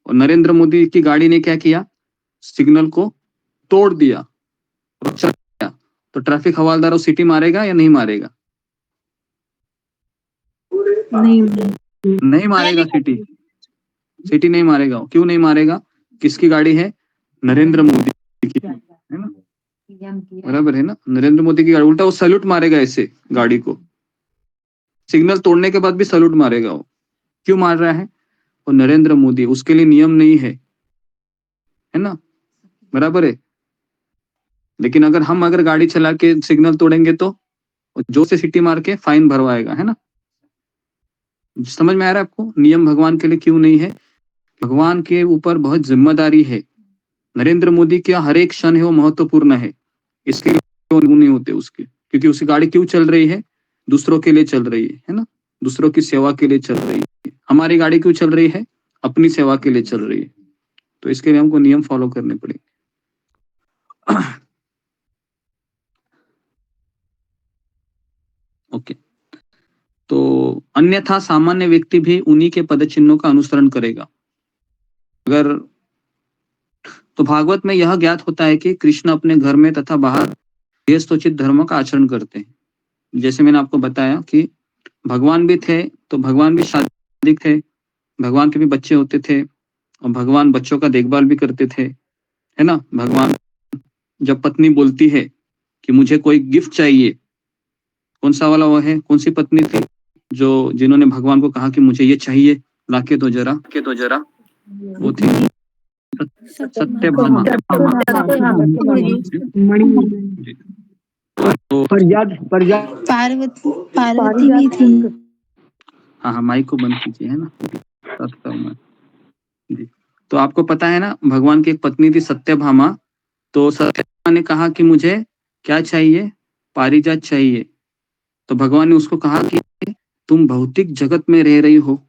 और नरेंद्र मोदी की गाड़ी ने क्या किया, सिग्नल को तोड़ दिया और चल गया, तो ट्रैफिक हवालदार वो सिटी मारेगा या नहीं मारेगा? नहीं मारेगा, सिटी नहीं मारेगा। क्यों नहीं मारेगा? किसकी गाड़ी है? नरेंद्र मोदी की, है ना, बराबर है ना, नरेंद्र मोदी की गाड़ी। उल्टा वो सैल्यूट मारेगा ऐसे गाड़ी को, सिग्नल तोड़ने के बाद भी सैल्यूट मारेगा वो। क्यों मार रहा है? वो नरेंद्र मोदी, उसके लिए नियम नहीं है ना, बराबर है। लेकिन अगर गाड़ी चला के सिग्नल तोड़ेंगे तो जो से सिटी मार के फाइन भरवाएगा, है ना। समझ में आ रहा है आपको? नियम भगवान के लिए क्यों नहीं है? भगवान के ऊपर बहुत जिम्मेदारी है। नरेंद्र मोदी का हर एक क्षण है वो महत्वपूर्ण है, इसके लिए नहीं होते उसके, क्योंकि उसकी गाड़ी क्यों चल रही है? दूसरों के लिए चल रही है ना, दूसरों की सेवा के लिए चल रही है। हमारी गाड़ी क्यों चल रही है? अपनी सेवा के लिए चल रही है। तो इसके लिए हमको नियम फॉलो करने पड़ेंगे। ओके, तो अन्यथा सामान्य व्यक्ति भी उन्हीं के पद चिन्हों का अनुसरण करेगा। अगर तो भागवत में यह ज्ञात होता है कि कृष्ण अपने घर में तथा बाहर गृहस्थोचित धर्म का आचरण करते हैं। जैसे मैंने आपको बताया कि भगवान भी थे, तो भगवान भी शादी थे, भगवान के भी बच्चे होते थे, और भगवान बच्चों का देखभाल भी करते थे, है ना। भगवान जब पत्नी बोलती है कि मुझे कोई गिफ्ट चाहिए, कौन सा वाला वो है? कौन सी पत्नी थी जो जिन्होंने भगवान को कहा कि मुझे ये चाहिए, लाके दो जरा, वो थी सत्यभामा। तो पार्वती भी थी। हाँ, माइक को बंद कीजिए, है ना, सत्यभामा जी। तो आपको पता है ना, भगवान की एक पत्नी थी सत्यभामा। तो सत्यभामा ने कहा कि मुझे क्या चाहिए? पारिजात चाहिए। तो भगवान ने उसको कहा कि तुम भौतिक जगत में रह रही हो,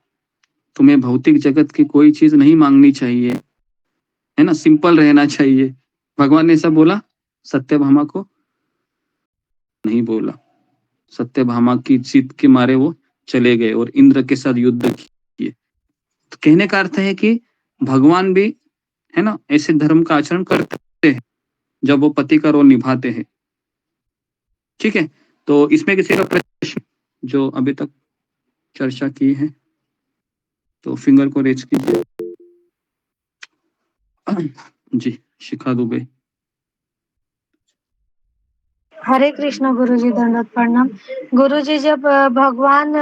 तुम्हें भौतिक जगत की कोई चीज नहीं मांगनी चाहिए, है ना, सिंपल रहना चाहिए। भगवान ने ऐसा बोला? सत्यभामा को नहीं बोला। सत्यभामा की जिद के मारे वो चले गए और इंद्र के साथ युद्ध किए। तो कहने का अर्थ है कि भगवान भी, है ना, ऐसे धर्म का आचरण करते हैं जब वो पति का रोल निभाते हैं। ठीक है, तो इसमें किसी का प्रश्न जो अभी तक चर्चा की है तो फिंगर को रेज कीजिए। जी, शिखा दुबे। हरे कृष्ण गुरुजी, दंडवत प्रणाम। गुरुजी, जब भगवान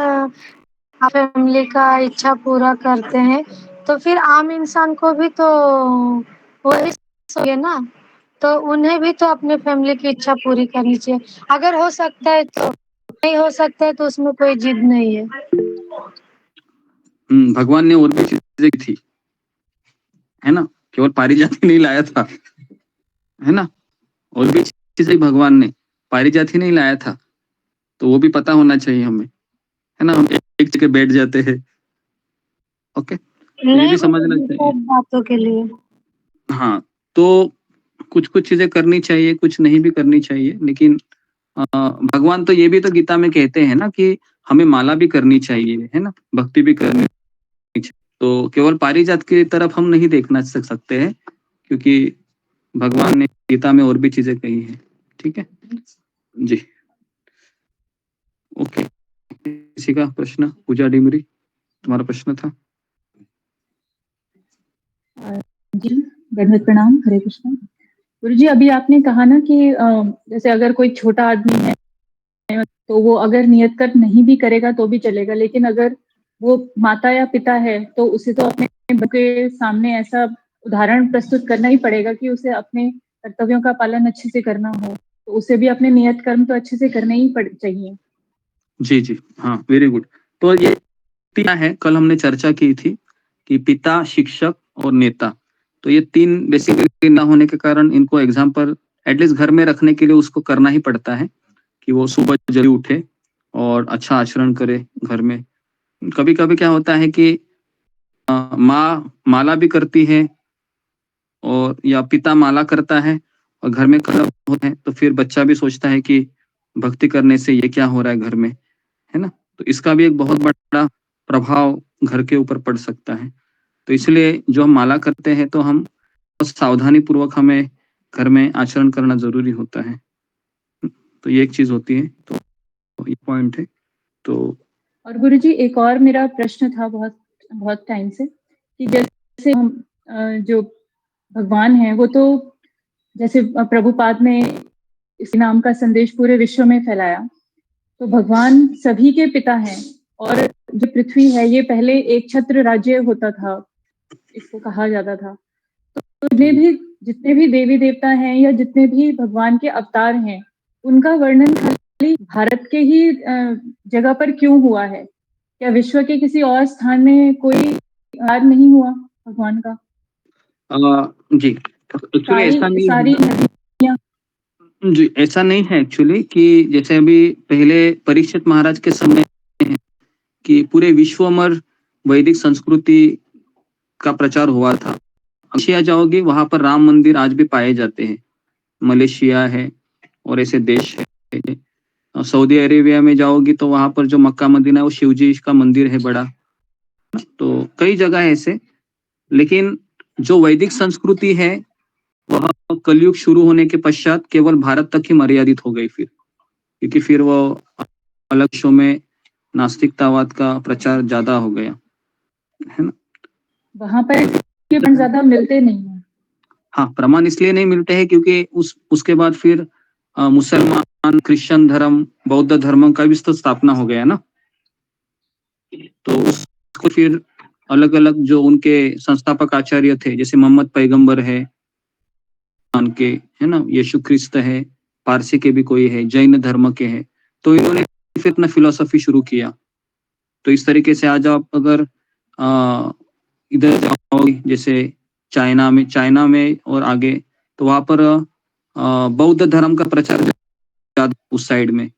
फैमिली का इच्छा पूरा करते हैं तो फिर आम इंसान को भी तो वही सोचे ना, तो उन्हें भी तो अपने फैमिली की इच्छा पूरी करनी चाहिए। अगर हो सकता है तो, नहीं हो सकता है तो उसमें कोई जिद नहीं है। भगवान ने और भी चीजें की थी, है ना, केवल पारिजात नहीं लाया था, है ना, और भी चीजें भगवान ने, पारिजात ही नहीं लाया था। तो वो भी पता होना चाहिए हमें, है ना। हम एक जगह बैठ जाते हैं। ओके, तो ये नहीं भी समझना चाहिए। सब बातों के लिए। हाँ, तो कुछ कुछ चीजें करनी चाहिए, कुछ नहीं भी करनी चाहिए, लेकिन भगवान तो ये भी तो गीता में कहते हैं ना कि हमें माला भी करनी चाहिए, है ना, भक्ति भी करनी चाहिए। तो केवल पारिजात की तरफ हम नहीं देखना सकते हैं, क्योंकि भगवान ने गीता में और भी चीजें कही हैं। ठीक है जी, ओके। किसी का प्रश्न? पूजा डिमरी, तुम्हारा प्रश्न था? जी, दंडवत प्रणाम। हरे कृष्ण। गुरु जी, अभी आपने कहा ना कि जैसे अगर कोई छोटा आदमी है तो वो अगर नियत कर्म नहीं भी करेगा तो भी चलेगा, लेकिन अगर वो माता या पिता है तो उसे तो अपने बच्चों के सामने ऐसा उदाहरण प्रस्तुत करना ही पड़ेगा कि उसे अपने कर्तव्यों का पालन अच्छे से करना हो, तो उसे भी अपने नियत कर्म तो अच्छे से करने ही चाहिए। जी जी, हाँ, वेरी गुड। तो ये तीन है, कल हमने चर्चा की थी कि पिता, शिक्षक और नेता। तो ये तीन बेसिकली ना होने के कारण इनको एग्जाम्पल एटलीस्ट घर में रखने के लिए उसको करना ही पड़ता है कि वो सुबह जल्दी उठे और अच्छा आचरण करे घर में। कभी कभी क्या होता है कि माँ माला भी करती है और या पिता माला करता है और घर में कर्म होते हैं, तो फिर बच्चा भी सोचता है कि भक्ति करने से ये क्या हो रहा है घर में, है ना। तो इसका भी एक बहुत बड़ा प्रभाव घर के ऊपर पड़ सकता है। तो इसलिए जो हम माला करते हैं तो हम बहुत सावधानी पूर्वक हमें घर में आचरण करना जरूरी होता है। तो ये एक चीज होती है, तो ये पॉइंट है। तो और गुरु जी, एक और मेरा प्रश्न था बहुत बहुत टाइम से कि जैसे हम जो भगवान हैं वो तो जैसे प्रभुपाद ने इस नाम का संदेश पूरे विश्व में फैलाया, तो भगवान सभी के पिता हैं। और जो पृथ्वी है ये पहले एक छत्र राज्य होता था, इसको कहा जाता था। तो जितने भी देवी देवता हैं या जितने भी भगवान के अवतार हैं, उनका वर्णन खाली भारत के ही जगह पर क्यों हुआ है? क्या विश्व के किसी और स्थान में कोई अवतार नहीं हुआ भगवान का? जी, एक्चुअली ऐसा नहीं सारी है। जी, ऐसा नहीं है एक्चुअली कि जैसे अभी पहले परीक्षित महाराज के समय कि पूरे विश्व में वैदिक संस्कृति का प्रचार हुआ था। मलेशिया जाओगे वहां पर राम मंदिर आज भी पाए जाते हैं। मलेशिया है और ऐसे देश है। सऊदी अरेबिया में जाओगी तो वहां पर जो मक्का मदीना है वो शिव जी का मंदिर है बड़ा। तो कई जगह है ऐसे, लेकिन जो वैदिक संस्कृति है वह कलयुग शुरू होने के पश्चात केवल भारत तक ही मर्यादित हो गई फिर, क्योंकि फिर वो अलग शो में नास्तिकतावाद का प्रचार ज्यादा हो गया, है ना। वहां पर ये प्रमाण ज्यादा मिलते नहीं है। हाँ, प्रमाण इसलिए नहीं मिलते हैं क्योंकि उसके बाद फिर मुसलमान, क्रिश्चियन धर्म, बौद्ध धर्म का भी तो स्थापना हो गया ना। तो उसको फिर अलग अलग जो उनके संस्थापक आचार्य थे, जैसे मोहम्मद पैगंबर है के, है ना, यीशु ख्रिस्त है, पारसी के भी कोई है, जैन धर्म के हैं, तो इन्होंने फिर अपना फिलोसफी शुरू किया। तो इस तरीके से आज आप अगर इधर जाओगे जैसे चाइना में और आगे, तो वहां पर बौद्ध धर्म का प्रचार ज्यादा उस साइड में,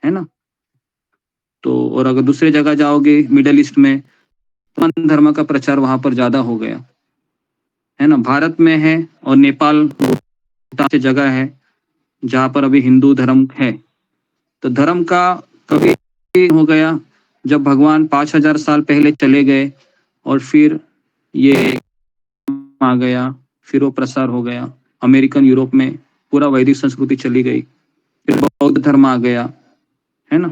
है ना। तो और अगर दूसरे जगह जाओगे मिडिल ईस्ट में, तो धर्म का प्रचार वहां पर ज्यादा हो गया, है ना। भारत में है और नेपाल से जगह है जहां पर अभी हिंदू धर्म है। तो धर्म का कभी हो गया जब भगवान 5000 साल पहले चले गए और फिर ये आ गया, फिर वो प्रसार हो गया अमेरिकन यूरोप में, पूरा वैदिक संस्कृति चली गई, फिर बौद्ध धर्म आ गया, है ना,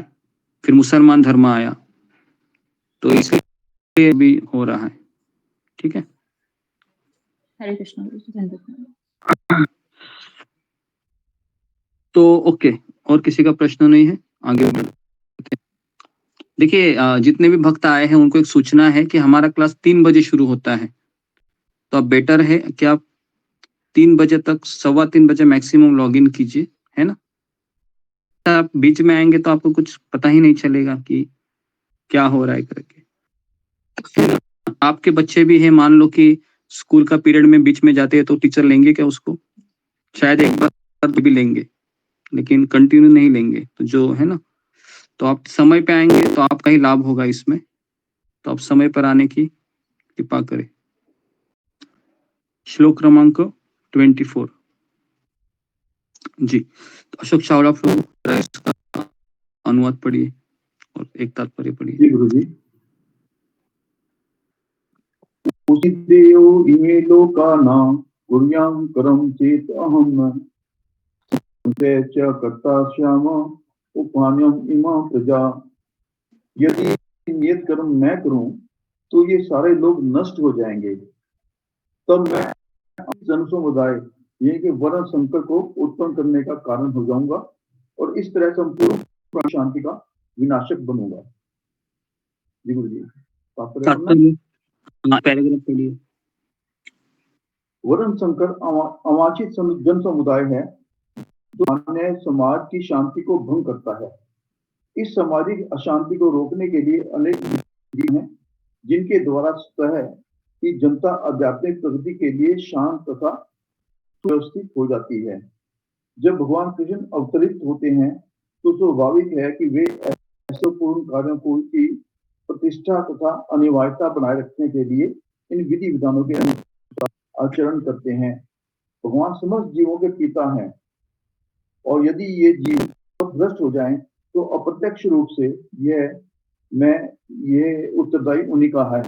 फिर मुसलमान धर्म आया। तो इसलिए भी हो रहा है। ठीक है, हरे कृष्ण। तो ओके, और किसी का प्रश्न नहीं है? आगे बढ़ते। देखिए, जितने भी भक्त आए हैं उनको एक सूचना है कि हमारा क्लास 3 बजे शुरू होता है। तो अब बेटर है कि आप 3 बजे तक, 3:15 बजे मैक्सिमम लॉग इन कीजिए, है ना। आप बीच में आएंगे तो आपको कुछ पता ही नहीं चलेगा कि क्या हो रहा है करके। आपके बच्चे भी हैं, मान लो कि स्कूल का पीरियड में बीच में जाते हैं, तो टीचर लेंगे क्या उसको? शायद एक बार भी लेंगे, लेकिन कंटिन्यू नहीं लेंगे। तो जो है ना, तो आप समय पे आएंगे तो आपका ही लाभ होगा इसमें, तो आप समय पर आने की कृपा करें। श्लोक क्रमांक 24 जी। तो अशोक चावड़ा प्रभु इसका अनुवाद पढ़िए और एक तात्पर्य पढ़िए। जी गुरु जी। उचिदेयो इमे लोकानां कुर्यां करम चेत अहम ते च कर्ता श्याम उपान्यम इमा प्रजा। यदि नियत कर्म मैं करूं तो ये सारे लोग नष्ट हो जाएंगे, तब मैं जन समुदाय ये कि वर्ण संकट को उत्पन्न करने का कारण हो जाऊंगा और इस तरह संपूर्ण शांति का विनाशक बनूंगा। जी गुरु जी। पैराग्राफ पढ़िए। वर्ण संकट अवांछित जन समुदाय है जो अन्य समाज की शांति को भंग करता है। इस सामाजिक अशांति को रोकने के लिए अनेक विधि हैं जिनके द्वारा स्वतः की जनता आध्यात्मिक प्रगति के लिए शांत तथा सुव्यवस्थित हो जाती है। जब भगवान कृष्ण अवतरित होते हैं तो स्वाभाविक है कि वे ऐसे पूर्ण कार्यों को की प्रतिष्ठा तथा अनिवार्यता बनाए रखने के लिए इन विधि विधानों के अनुसार आचरण करते हैं। भगवान समस्त जीवों के पिता हैं और यदि ये जीव भ्रष्ट हो जाएं तो अप्रत्यक्ष रूप से ये उत्तरदायी उन्हीं का है।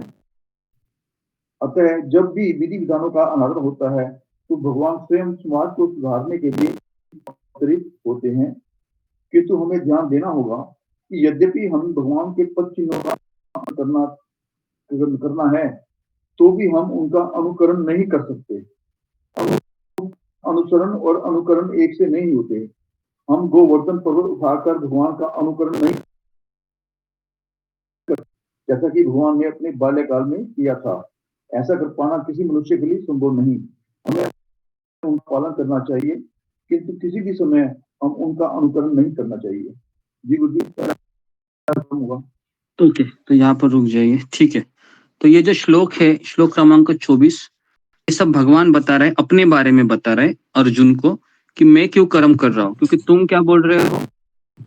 अतः जब भी विधि विधानों का अनादर होता है तो भगवान स्वयं समाज को सुधारने के लिए अवतरित होते हैं। किंतु हमें ध्यान देना होगा कि यद्यपि हम भगवान के पद चिन्हों का करना है तो भी हम उनका अनुकरण नहीं कर सकते। अनुसरण और अनुकरण एक से नहीं होते। हम गोवर्धन पर्वत उठाकर भगवान का अनुकरण नहीं कर, जैसा कि भगवान ने अपने बाल्यकाल में किया था। ऐसा कर पाना किसी मनुष्य के लिए संभव नहीं। हमें उनका पालन करना चाहिए किंतु किसी भी समय हम उनका अनुकरण नहीं करना चाहिए। जी गुरु जी। ओके, तो यहाँ पर रुक जाइए, ठीक है। तो ये जो श्लोक है, श्लोक क्रमांक 24, ये सब भगवान बता रहे, अपने बारे में बता रहे अर्जुन को कि मैं क्यों कर्म कर रहा हूँ, क्योंकि तुम क्या बोल रहे हो,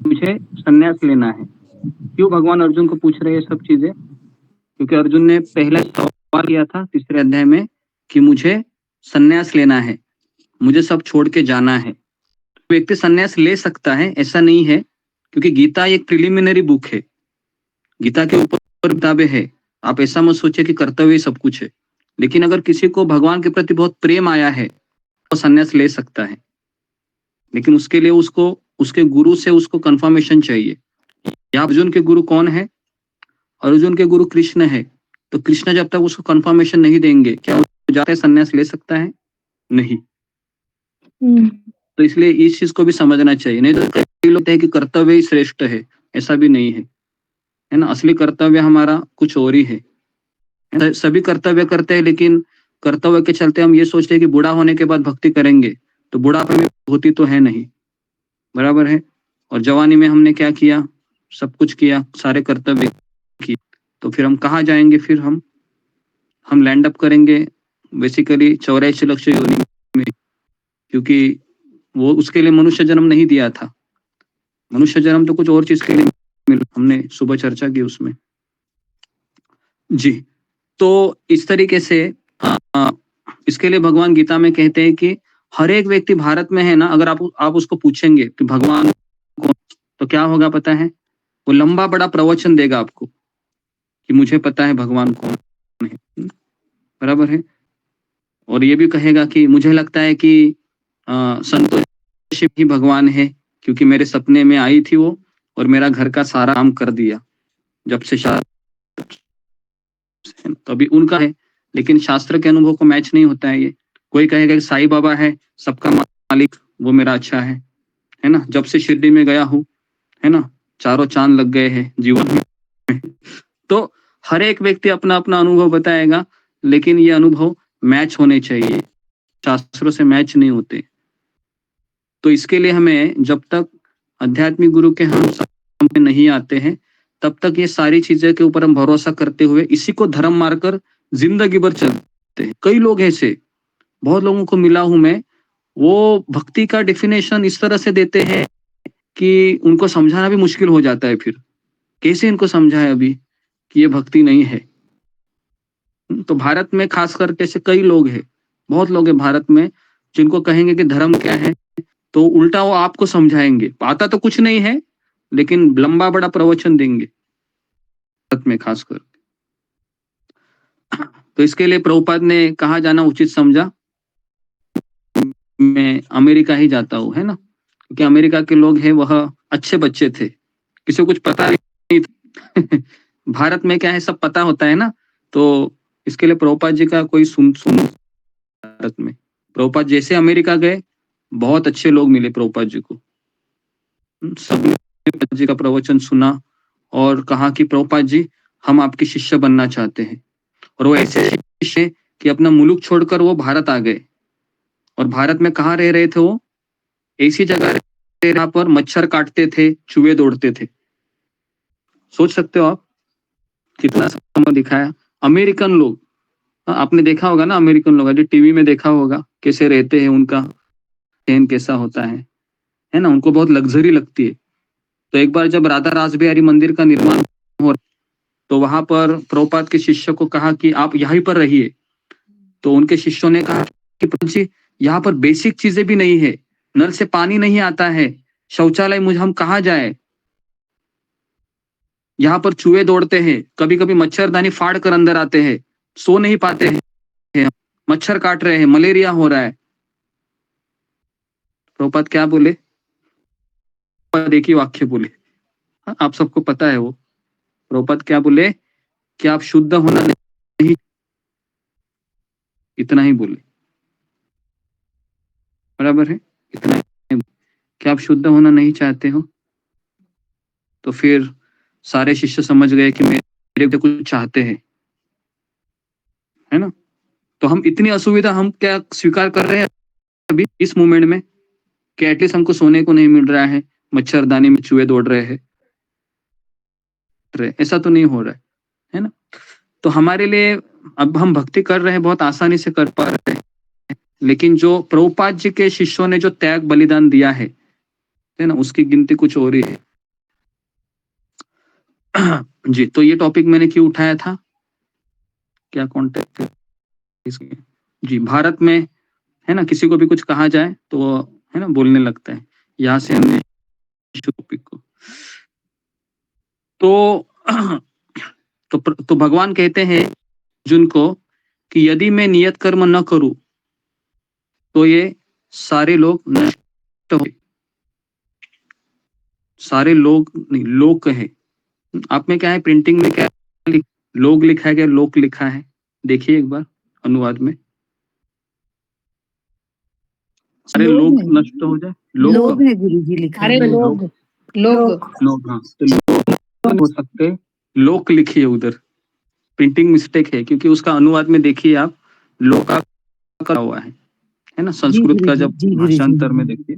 मुझे संन्यास लेना है। क्यों भगवान अर्जुन को पूछ रहे हैं सब चीजें? क्योंकि अर्जुन ने पहले सवाल किया था 3रे अध्याय में कि मुझे संन्यास लेना है, मुझे सब छोड़ के जाना है। व्यक्ति संन्यास ले सकता है, ऐसा नहीं है, क्योंकि गीता एक प्रिलिमिनरी बुक है। गीता के ऊपर किताबें है, आप ऐसा मत सोचिए कि कर्तव्य सब कुछ है। लेकिन अगर किसी को भगवान के प्रति बहुत प्रेम आया है तो संन्यास ले सकता है, लेकिन उसके लिए उसको उसके गुरु से उसको कंफर्मेशन चाहिए। यहाँ अर्जुन के गुरु कौन है? अर्जुन के गुरु कृष्ण है। तो कृष्ण जब तक उसको कंफर्मेशन नहीं देंगे, क्या वो जाते संन्यास ले सकता है? नहीं। तो इसलिए इस चीज को भी समझना चाहिए। नहीं तो कई लोग कहते हैं कि कर्तव्य ही श्रेष्ठ है, ऐसा भी नहीं है, है ना। असली कर्तव्य हमारा कुछ और ही है। सभी कर्तव्य करते हैं, लेकिन कर्तव्य के चलते हम ये सोचते हैं कि बूढ़ा होने के बाद भक्ति करेंगे, तो बुढ़ापे में होती तो है नहीं, बराबर है। और जवानी में हमने क्या किया? सब कुछ किया, सारे कर्तव्य किए, तो फिर हम कहाँ जाएंगे? फिर हम लैंड अप करेंगे बेसिकली 84 लक्ष योनि में, क्योंकि वो उसके लिए मनुष्य जन्म नहीं दिया था। मनुष्य जन्म तो कुछ और चीज के लिए मिला, हमने सुबह चर्चा की उसमें जी। तो इस तरीके से इसके लिए भगवान गीता में कहते हैं कि हर एक व्यक्ति भारत में है ना, अगर आप उसको पूछेंगे कि भगवान कौन, तो क्या होगा पता है? वो लंबा बड़ा प्रवचन देगा आपको कि मुझे पता है भगवान कौन है, बराबर है। और ये भी कहेगा कि मुझे लगता है कि संतोष ही भगवान है, क्योंकि मेरे सपने में आई थी वो और मेरा घर का सारा काम कर दिया जब से तो अभी उनका है, लेकिन शास्त्र के अनुभव को मैच नहीं होता है ये। कोई कहेगा कि साईं बाबा है सबका मालिक, वो मेरा अच्छा है ना। जब से शिरडी में गया हूँ, है ना, चारों चांद लग गए हैं जीवन में। तो हर एक व्यक्ति अपना अपना अनुभव बताएगा, लेकिन ये अनुभव मैच होने चाहिए, शास्त्रों से मैच नहीं होते। तो इसके लिए हमें जब तक आध्यात्मिक गुरु के हम सामने नहीं आते हैं, तब तक ये सारी चीजें के ऊपर हम भरोसा करते हुए इसी को धर्म मारकर जिंदगी भर चलते हैं। कई लोग ऐसे, बहुत लोगों को मिला हूं मैं, वो भक्ति का डेफिनेशन इस तरह से देते हैं कि उनको समझाना भी मुश्किल हो जाता है। फिर कैसे इनको समझाए अभी कि ये भक्ति नहीं है। तो भारत में खास करके ऐसे कई लोग हैं, बहुत लोग हैं भारत में जिनको कहेंगे कि धर्म क्या है, तो उल्टा वो आपको समझाएंगे। आता तो कुछ नहीं है लेकिन लंबा बड़ा प्रवचन देंगे भारत में खास कर। तो इसके लिए प्रभुपाद ने कहाँ जाना उचित समझा, मैं अमेरिका ही जाता हूँ, है ना, क्योंकि अमेरिका के लोग हैं वह अच्छे बच्चे थे, किसी को कुछ पता नहीं था। भारत में क्या है सब पता होता है ना, तो इसके लिए प्रभुपाद जी का कोई सुन भारत में प्रभुपाद जैसे अमेरिका गए बहुत अच्छे लोग मिले प्रभुपाद जी को, सब प्रभुपाद जी का प्रवचन सुना और कहा कि प्रभुपाद जी हम आपके शिष्य बनना चाहते हैं। और वो ऐसे शिष्य कि अपना मुल्क छोड़कर वो भारत आ गए। और भारत में कहाँ रह रहे थे वो, ऐसी जगह जहाँ पर मच्छर काटते थे, चूहे दौड़ते थे। सोच सकते हो आप कितना समय दिखाया। अमेरिकन लोग, आपने देखा होगा ना अमेरिकन लोग, जो टीवी में देखा होगा कैसे रहते हैं, उनका रहन कैसा होता है ना, उनको बहुत लग्जरी लगती है। तो एक बार जब राधा रासबिहारी मंदिर का निर्माण हो तो वहां पर प्रभुपाद के शिष्य को कहा कि आप यहीं पर रहिए। तो उनके शिष्यों ने कहा कि प्रभु जी यहाँ पर बेसिक चीजें भी नहीं है, नल से पानी नहीं आता है, शौचालय मुझे हम कहाँ जाए, यहाँ पर चूहे दौड़ते हैं, कभी कभी मच्छरदानी फाड़ कर अंदर आते हैं, सो नहीं पाते हैं, मच्छर काट रहे हैं, मलेरिया हो रहा है। प्रभुपाद क्या बोले, देखिए वाक्य बोले, आप सबको पता है वो प्रभुपाद क्या बोले कि आप शुद्ध होना नहीं, इतना ही बोले, बराबर है, इतना ही। क्या आप शुद्ध होना नहीं चाहते हो? तो फिर सारे शिष्य समझ गए कि मेरे को कुछ चाहते हैं, है ना। तो हम इतनी असुविधा हम क्या स्वीकार कर रहे हैं अभी इस मोमेंट में कि एटलीस्ट हमको सोने को नहीं मिल रहा है, मच्छरदानी में चूहे दौड़ रहे हैं, ऐसा तो नहीं हो रहा है ना। तो हमारे लिए अब हम भक्ति कर रहे हैं, बहुत आसानी से कर पा रहे हैं, लेकिन जो प्रभुपाद जी के शिष्यों ने जो त्याग बलिदान दिया है ना, उसकी गिनती कुछ और ही है। जी, तो ये टॉपिक मैंने क्यों उठाया था, क्या कॉन्टेक्ट इसके? जी, भारत में है ना, किसी को भी कुछ कहा जाए तो वो है ना बोलने लगता है। यहाँ से हमने टॉपिक को तो भगवान कहते हैं अर्जुन को कि यदि मैं नियत कर्म न करूं तो ये सारे लोग नष्ट हो, सारे लोग नहीं, लोक है। आप में क्या है, प्रिंटिंग में क्या लोग लिखा है क्या लोक लिखा है, देखिए एक बार अनुवाद में, सारे लोग नष्ट हो जाए, लोग है गुरुजी लिखा है। अरे लोग हाँ, तो लोग हो सकते, लोक लिखिए उधर, प्रिंटिंग मिस्टेक है, क्योंकि उसका अनुवाद में देखिए आप लोका करा हुआ है ना, संस्कृत का जब भाषांतर में देखिए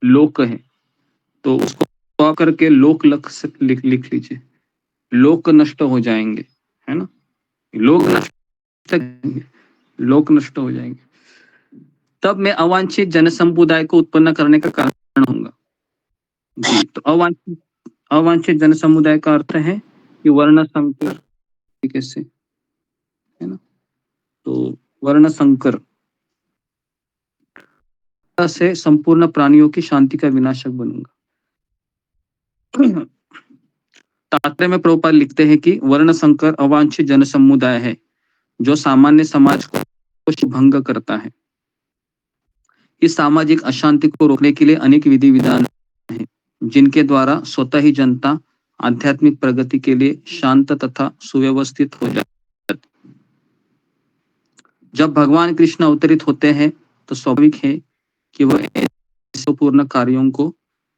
लोक है, तो उसको आप करके लोक लिख लीजिए, लोक नष्ट हो जाएंगे, है ना, लोक नष्ट हो जाएंगे, तब मैं अवांछित जनसमुदाय को उत्पन्न करने का कारण होऊंगा। जी, तो अवांछित जनसमुदाय का अर्थ है कि वर्ण संकर, कैसे है ना, तो वर्ण संकर से संपूर्ण प्राणियों की शांति का विनाशक बनूंगा। तात्पर्य में प्रभुपाद लिखते हैं कि वर्ण संकर अवांछित जनसमुदाय है जो सामान्य समाज को भंग करता है। इस सामाजिक अशांति को रोकने के लिए अनेक विधि विधान हैं, जिनके द्वारा स्वतः ही जनता आध्यात्मिक प्रगति के लिए शांत तथा सुव्यवस्थित हो जाती है। जब भगवान कृष्ण अवतरित होते हैं तो स्वाभाविक है कि वह ऐसे पूर्ण कार्यों को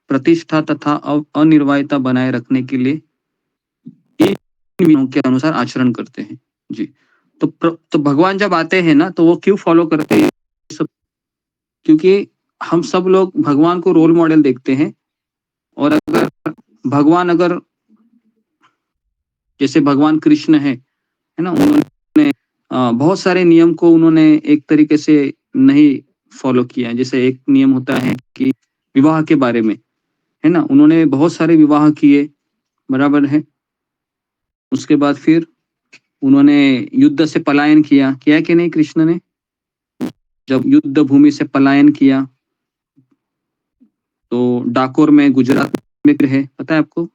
प्रतिष्ठा तथा अनिर्वायता बनाए रखने के लिए इन नियमों के अनुसार आचरण करते हैं। जी, तो भगवान जब आते हैं ना, तो वो क्यों फॉलो करते हैं सब, क्योंकि हम सब लोग भगवान को रोल मॉडल देखते हैं, और अगर भगवान जैसे भगवान कृष्ण है ना, उन्होंने बहुत सारे नियम को उन्होंने एक तरीके से नहीं फॉलो किया है। जैसे एक नियम होता है कि विवाह के बारे में, है ना, उन्होंने बहुत सारे विवाह किए, बराबर है। उसके बाद फिर उन्होंने युद्ध से पलायन किया कि नहीं कृष्ण ने? जब युद्ध भूमि से पलायन किया तो डाकोर में, गुजरात में है, पता है आपको?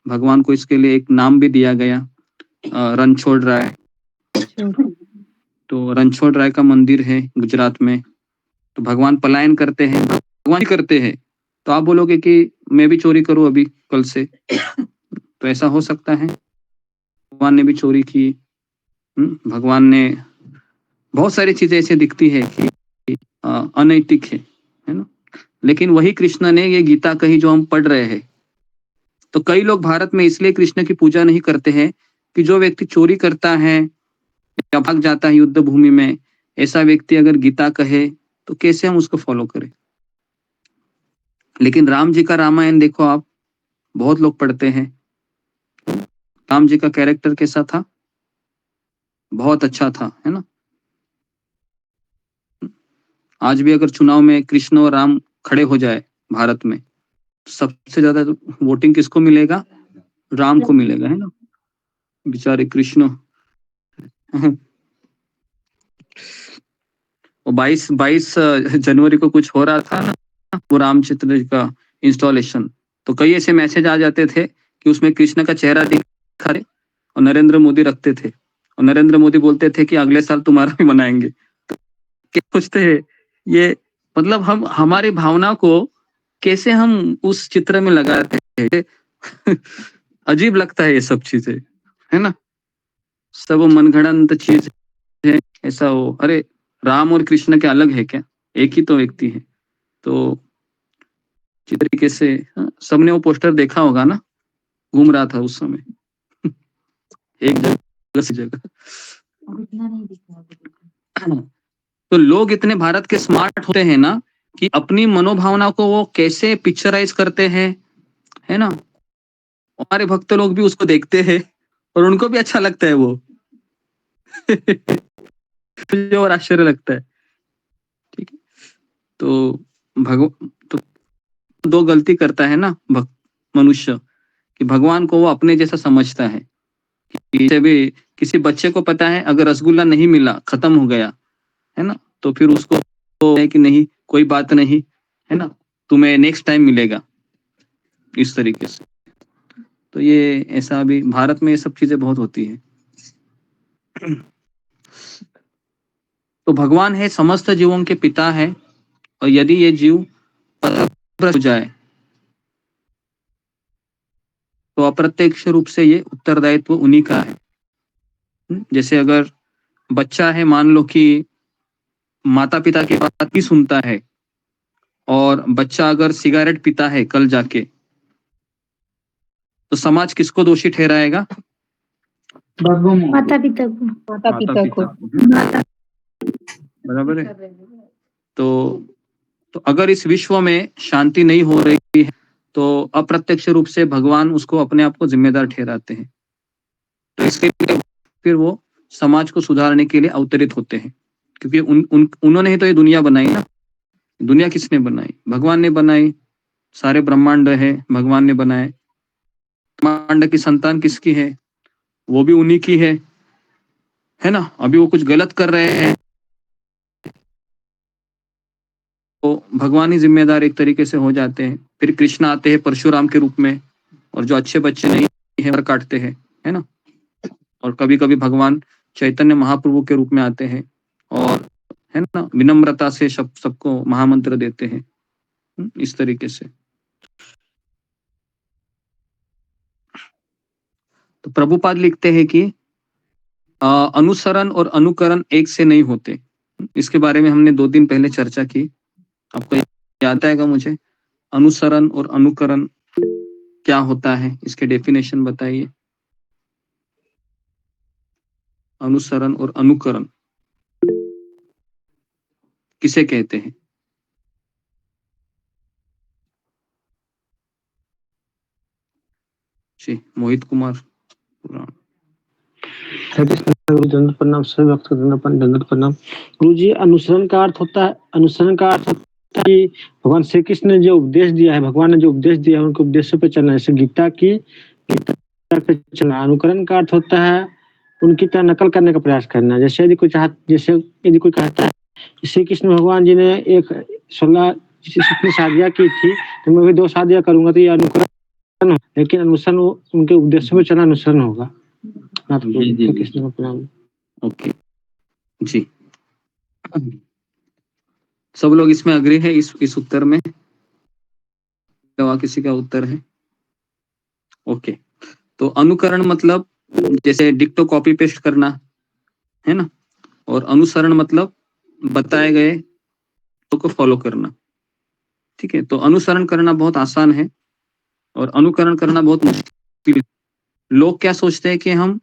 भगवान को इसके लिए एक नाम भी दिया गया, रणछोड़ राय। तो रणछोड़ राय का मंदिर है गुजरात में। तो भगवान पलायन करते हैं, भगवान ही करते हैं। तो आप बोलोगे कि मैं भी चोरी करूं अभी कल से, तो ऐसा हो सकता है? भगवान ने भी चोरी की, भगवान ने बहुत सारी चीजें ऐसे दिखती है कि अनैतिक है ना, लेकिन वही कृष्ण ने ये गीता कही जो हम पढ़ रहे हैं। तो कई लोग भारत में इसलिए कृष्ण की पूजा नहीं करते हैं कि जो व्यक्ति चोरी करता है या भाग जाता है युद्ध भूमि में, ऐसा व्यक्ति अगर गीता कहे तो कैसे हम उसको फॉलो करें? लेकिन राम जी का रामायण देखो आप, बहुत लोग पढ़ते हैं। राम जी का कैरेक्टर कैसा था? बहुत अच्छा था, है ना। आज भी अगर चुनाव में कृष्ण और राम खड़े हो जाए भारत में, सबसे ज्यादा वोटिंग किसको मिलेगा? राम को मिलेगा, है ना। बेचारे कृष्ण वो 22 जनवरी को कुछ हो रहा था ना, वो रामचंद्र जी का इंस्टॉलेशन, तो कई ऐसे मैसेज आ जाते थे कि उसमें कृष्ण का चेहरा दिखा रहे और नरेंद्र मोदी रखते थे, और नरेंद्र मोदी बोलते थे कि अगले साल तुम्हारा भी बनाएंगे। तो क्या सोचते हैं ये, मतलब हम हमारी भावना को कैसे हम उस चित्र में लगाते हैं अजीब लगता है ये सब चीजें, है ना। सब मनगढ़ंत चीज है ऐसा हो। अरे राम और कृष्ण क्या अलग है क्या? एक ही तो व्यक्ति है। तो जिस तरीके से सबने वो पोस्टर देखा होगा ना, घूम रहा था उस समय एक जगह से जगह। तो लोग इतने भारत के स्मार्ट होते हैं ना कि अपनी मनोभावना को वो कैसे पिक्चराइज करते हैं, है ना। हमारे भक्त लोग भी उसको देखते हैं और उनको भी अच्छा लगता है वो मुझे और आश्चर्य लगता है, ठीक है। तो तो दो गलती करता है ना मनुष्य, कि भगवान को वो अपने जैसा समझता है। कि भी किसी बच्चे को पता है अगर रसगुल्ला नहीं मिला, खत्म हो गया, है ना, तो फिर उसको तो है कि नहीं कोई बात नहीं, है ना, तुम्हें नेक्स्ट टाइम मिलेगा, इस तरीके से। तो ये ऐसा भी भारत में ये सब चीजें बहुत होती है। तो भगवान है समस्त जीवों के पिता है, और यदि ये जीव पथभ्रष्ट हो जाए तो अप्रत्यक्ष रूप से ये उत्तरदायित्व उन्हीं का है। जैसे अगर बच्चा है, मान लो कि माता पिता की बात नहीं सुनता है, और बच्चा अगर सिगरेट पीता है कल जाके, तो समाज किसको दोषी ठहराएगा? माता पिता को। माता पिता को। बराबर है। तो अगर इस विश्व में शांति नहीं हो रही है तो अप्रत्यक्ष रूप से भगवान उसको अपने आप को जिम्मेदार ठहराते हैं। तो इसके लिए फिर वो समाज को सुधारने के लिए अवतरित होते हैं, क्योंकि उन्होंने ही तो ये दुनिया बनाई ना। दुनिया किसने बनाई? भगवान ने बनाई। सारे ब्रह्मांड है भगवान ने बनाए। ब्रह्मांड की संतान किसकी है? वो भी उन्हीं की है ना। अभी वो कुछ गलत कर रहे हैं तो भगवान ही जिम्मेदार एक तरीके से हो जाते हैं। फिर कृष्ण आते हैं परशुराम के रूप में, और जो अच्छे बच्चे नहीं है और काटते हैं, है ना। और कभी कभी भगवान चैतन्य महाप्रभु के रूप में आते हैं और, है ना, विनम्रता से सबको महामंत्र देते हैं, इस तरीके से। तो प्रभुपाद लिखते हैं कि अनुसरण और अनुकरण एक से नहीं होते। इसके बारे में हमने 2 दिन पहले चर्चा की, आपको याद आएगा मुझे? अनुसरण और अनुकरण क्या होता है, इसके डेफिनेशन बताइए। अनुसरण और अनुकरण किसे कहते हैं? जी मोहित कुमार दंड प्रणाम, सभी भक्त दंड प्रणाम। गुरु जी, अनुसरण का अर्थ होता है, अनुसरण का अर्थ कि भगवान श्री कृष्ण ने जो उपदेश दिया है, भगवान ने जो उपदेश दिया है, उनके उपदेशों पे चलना। जैसे गीता पे चलना। अनुकरण का अर्थ होता है उनकी तरह नकल करने का प्रयास करना। जैसे यदि कोई कहता है श्री कृष्ण भगवान जी ने 16 शादियां की थी, तो मैं भी 2 शादियां करूंगा, तो ये अनुकरण, लेकिन अनुसरण उनके उपदेशों में चलना अनुसरण होगा। कृष्ण का प्रणाम। ओके जी, सब लोग इसमें अग्री है इस उत्तर में? किसी का उत्तर है? ओके, तो अनुकरण मतलब जैसे डिक्टो कॉपी पेस्ट करना है ना, और अनुसरण मतलब बताए गए तो को फॉलो करना। ठीक है, तो अनुसरण करना बहुत आसान है और अनुकरण करना बहुत मुश्किल है। लोग क्या सोचते हैं कि हम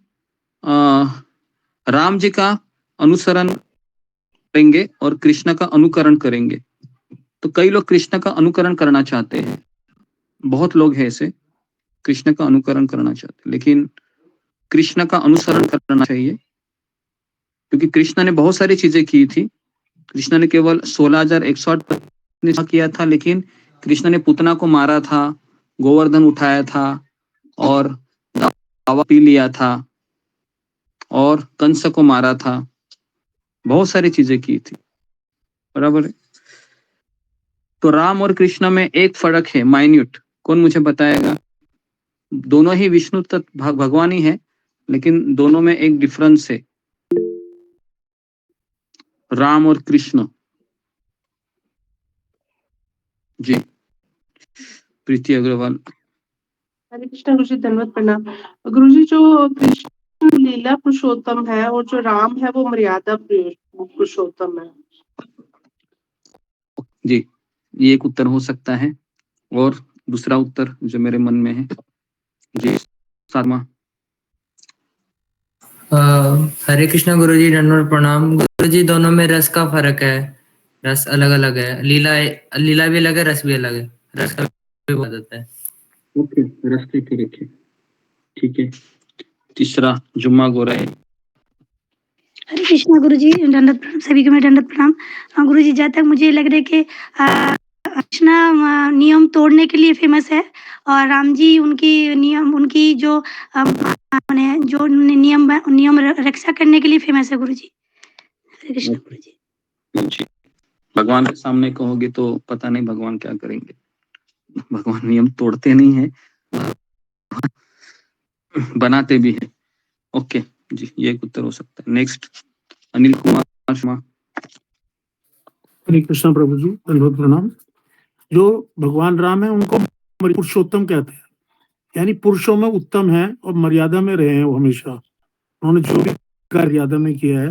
राम जी का अनुसरण करेंगे और कृष्ण का अनुकरण करेंगे। तो कई लोग कृष्ण का अनुकरण करना चाहते हैं, बहुत लोग हैं ऐसे, कृष्ण का अनुकरण करना चाहते हैं, लेकिन कृष्ण का अनुसरण करना चाहिए, क्योंकि कृष्ण ने बहुत सारी चीजें की थी। कृष्ण ने केवल 16,108 किया था, लेकिन कृष्ण ने पुतना को मारा था, गोवर्धन उठाया था और दावा पी लिया था और कंस को मारा था, बहुत सारी चीजें की थी, बराबर है। तो राम और कृष्ण में एक फर्क है माइन्यूट, कौन मुझे बताएगा? दोनों ही विष्णु तत्व भगवान ही है, लेकिन दोनों में एक डिफरेंस है, राम और कृष्ण। जी, प्रीति अग्रवाल। हरे कृष्ण गुरु जी, धन्यवाद प्रणाम। गुरु जी, जो कृष्ण लीला पुरुषोत्तम है और जो राम है वो मर्यादा पुरुषोत्तम है। जी, ये एक उत्तर हो सकता है, और दूसरा उत्तर जो मेरे मन में है, जी साधमा। हरे कृष्ण गुरु जी, धन्यवाद प्रणाम। गुरु जी, दोनों में रस का फर्क है, रस अलग अलग है, लीला भी अलग है, रस भी अलग है, रस का भी बहुत है। ओके, रस के ठीक है। तीसरा जुम्मा गोराई। हरे कृष्णा गुरु जी, दंडवत प्रणाम, सभी को मेरा दंडवत प्रणाम। गुरु जी, जहाँ तक मुझे लग रहा है कि कृष्णा नियम तोड़ने के लिए फेमस है और राम जी उनकी जो जो नियम रक्षा करने के लिए फेमस है गुरु जी। हरे कृष्ण गुरु जी। भगवान के सामने कहोगे तो पता नहीं भगवान क्या करेंगे, भगवान नियम तोड़ते नहीं है, बनाते भी है। ओके जी, ये एक उत्तर हो सकता है। नेक्स्ट अनिल कुमार शर्मा। हरे कृष्ण प्रभु जी, दंडवत प्रणाम। जो भगवान राम है उनको पुरुषोत्तम कहते हैं, यानी पुरुषों में उत्तम है और मर्यादा में रहे हैं वो हमेशा। उन्होंने जो भी मर्यादा में किया है,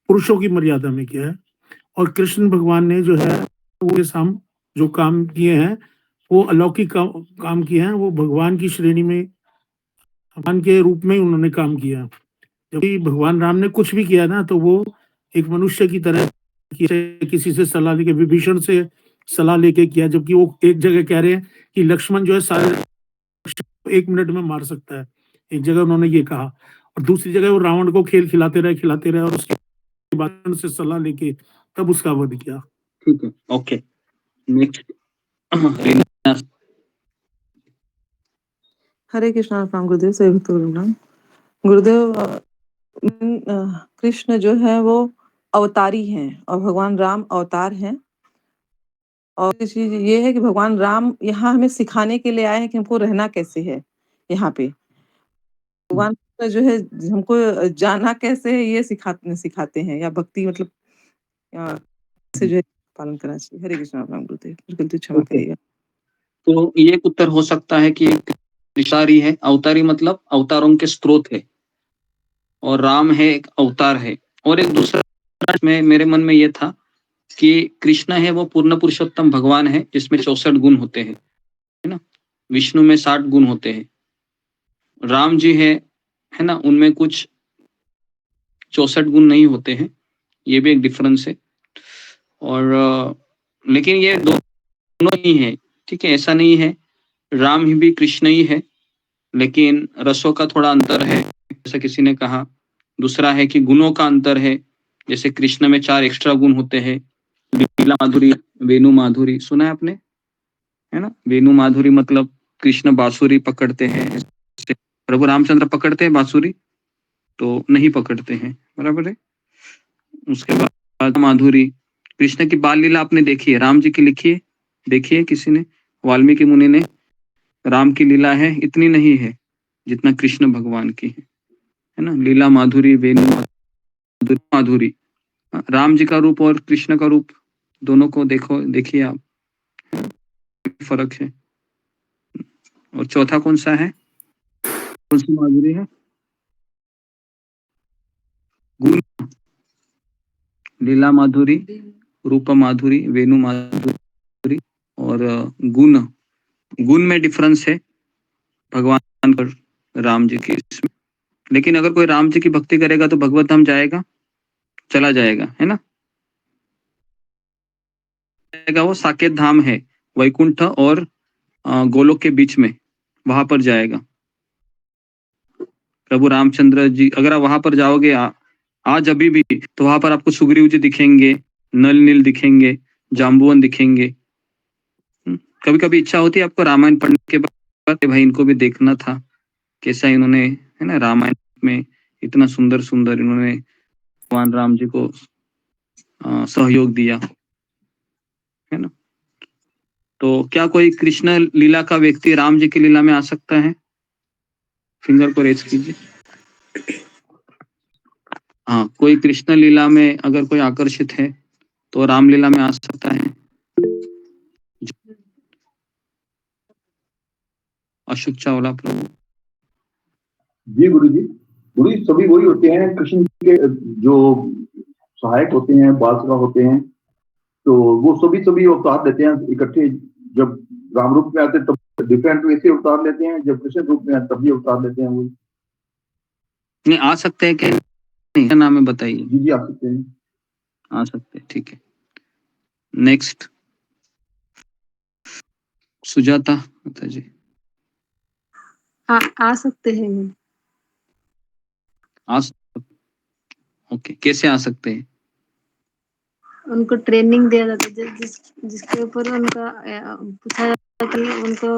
पुरुषों की मर्यादा में किया है। और कृष्ण भगवान ने जो है वो जो काम किए हैं वो अलौकिक काम किए हैं, वो भगवान की श्रेणी में, भगवान के रूप में उन्होंने काम किया। जबकि भगवान राम ने कुछ भी किया ना, तो वो एक मनुष्य की तरह किसी से सलाह लेके, विभीषण से सलाह लेके किया। जबकि वो एक जगह कह रहे हैं कि लक्ष्मण जो है सारे 1 मिनट में मार सकता है, एक जगह उन्होंने ये कहा, और दूसरी जगह वो रावण को खेल खिलाते रहे और उसके बाद से सलाह लेके तब उसका वध किया। ठीक है, ओके। नेक्स्ट हरे कृष्णा प्रणाम गुरुदेव, सभी भक्तों को प्रणाम। गुरुदेव, कृष्ण जो है वो अवतारी हैं और भगवान राम अवतार हैं। और चीज ये है कि भगवान राम यहाँ हमें सिखाने के लिए आए हैं कि हमको रहना कैसे है यहाँ पे। भगवान कृष्ण जो है हमको जाना कैसे है ये सिखाते हैं, या भक्ति मतलब से जो है पालन करना चाहिए। हरे कृष्ण प्रणाम गुरुदेव, गलती क्षमा करिएगा। तो ये एक उत्तर हो सकता है कि अवतारी है, अवतारी मतलब अवतारों के स्रोत है, और राम है एक अवतार है। और एक दूसरा में मेरे मन में ये था कि कृष्ण है वो पूर्ण पुरुषोत्तम भगवान है, जिसमें 64 गुण होते हैं, है ना। विष्णु में 60 गुण होते हैं। राम जी है ना, उनमें कुछ 64 गुण नहीं होते हैं, ये भी एक डिफरेंस है। और लेकिन ये दोनों ही है, ठीक है, ऐसा नहीं है राम ही भी कृष्ण ही है, लेकिन रसों का थोड़ा अंतर है, जैसा किसी ने कहा। दूसरा है कि गुणों का अंतर है, जैसे कृष्ण में 4 एक्स्ट्रा गुण होते हैं, लीला माधुरी, वेणु माधुरी सुना है आपने, है ना। वेणु माधुरी मतलब कृष्ण बांसुरी पकड़ते हैं, प्रभु रामचंद्र पकड़ते हैं बांसुरी तो नहीं पकड़ते हैं, बराबर है। उसके बाद माधुरी, कृष्ण की बाल लीला आपने देखी है, राम जी की लिखी है, देखिए किसी ने, वाल्मीकि मुनि ने। राम की लीला है इतनी नहीं है जितना कृष्ण भगवान की है ना। लीला माधुरी, वेणु माधुरी, माधुरी, राम जी का रूप और कृष्ण का रूप दोनों को देखो, देखिए आप, फर्क है। और चौथा कौन सा है, कौन सी माधुरी है, गुण, लीला माधुरी, रूप माधुरी, वेणु माधुरी और गुण। गुण में डिफरेंस है भगवान और राम जी की इसमें। लेकिन अगर कोई राम जी की भक्ति करेगा तो भगवत धाम जाएगा, चला जाएगा, है ना। वो साकेत धाम है, वैकुंठ और गोलोक के बीच में, वहां पर जाएगा प्रभु रामचंद्र जी। अगर आप वहां पर जाओगे आज अभी भी, तो वहां पर आपको सुग्रीव जी दिखेंगे, नल नील दिखेंगे, जाम्बुवन दिखेंगे। कभी कभी इच्छा होती है आपको रामायण पढ़ने के बाद, भाई इनको भी देखना था, कैसा इन्होंने, है ना, रामायण में इतना सुंदर सुंदर इन्होंने भगवान राम जी को सहयोग दिया, है ना। तो क्या कोई कृष्ण लीला का व्यक्ति राम जी की लीला में आ सकता है, फिंगर को रेज कीजिए। हाँ, कोई कृष्ण लीला में अगर कोई आकर्षित है तो रामलीला में आ सकता है। अशोक चावला प्रभु। जी गुरु जी, गुरु जी सभी वही होते हैं, कृष्ण के जो सहायक होते हैं, बादशाह होते हैं, तो वो सभी अवतार लेते हैं इकट्ठे। जब राम रूप में आते तब डिफरेंट वैसे अवतार लेते हैं, जब कृष्ण रूप में आते तब भी अवतार लेते हैं। वो नहीं आ सकते हैं, क्या नहीं नाम है बताइए। जी जी आ सकते हैं, आ सकते हैं, ठीक है। नेक्स्ट सुजाता माता जी। आ सकते हैं। ओके, कैसे आ सकते हैं। उनको ट्रेनिंग दिया जाता है, जिसके ऊपर उनका पूछा जाता है कि उनको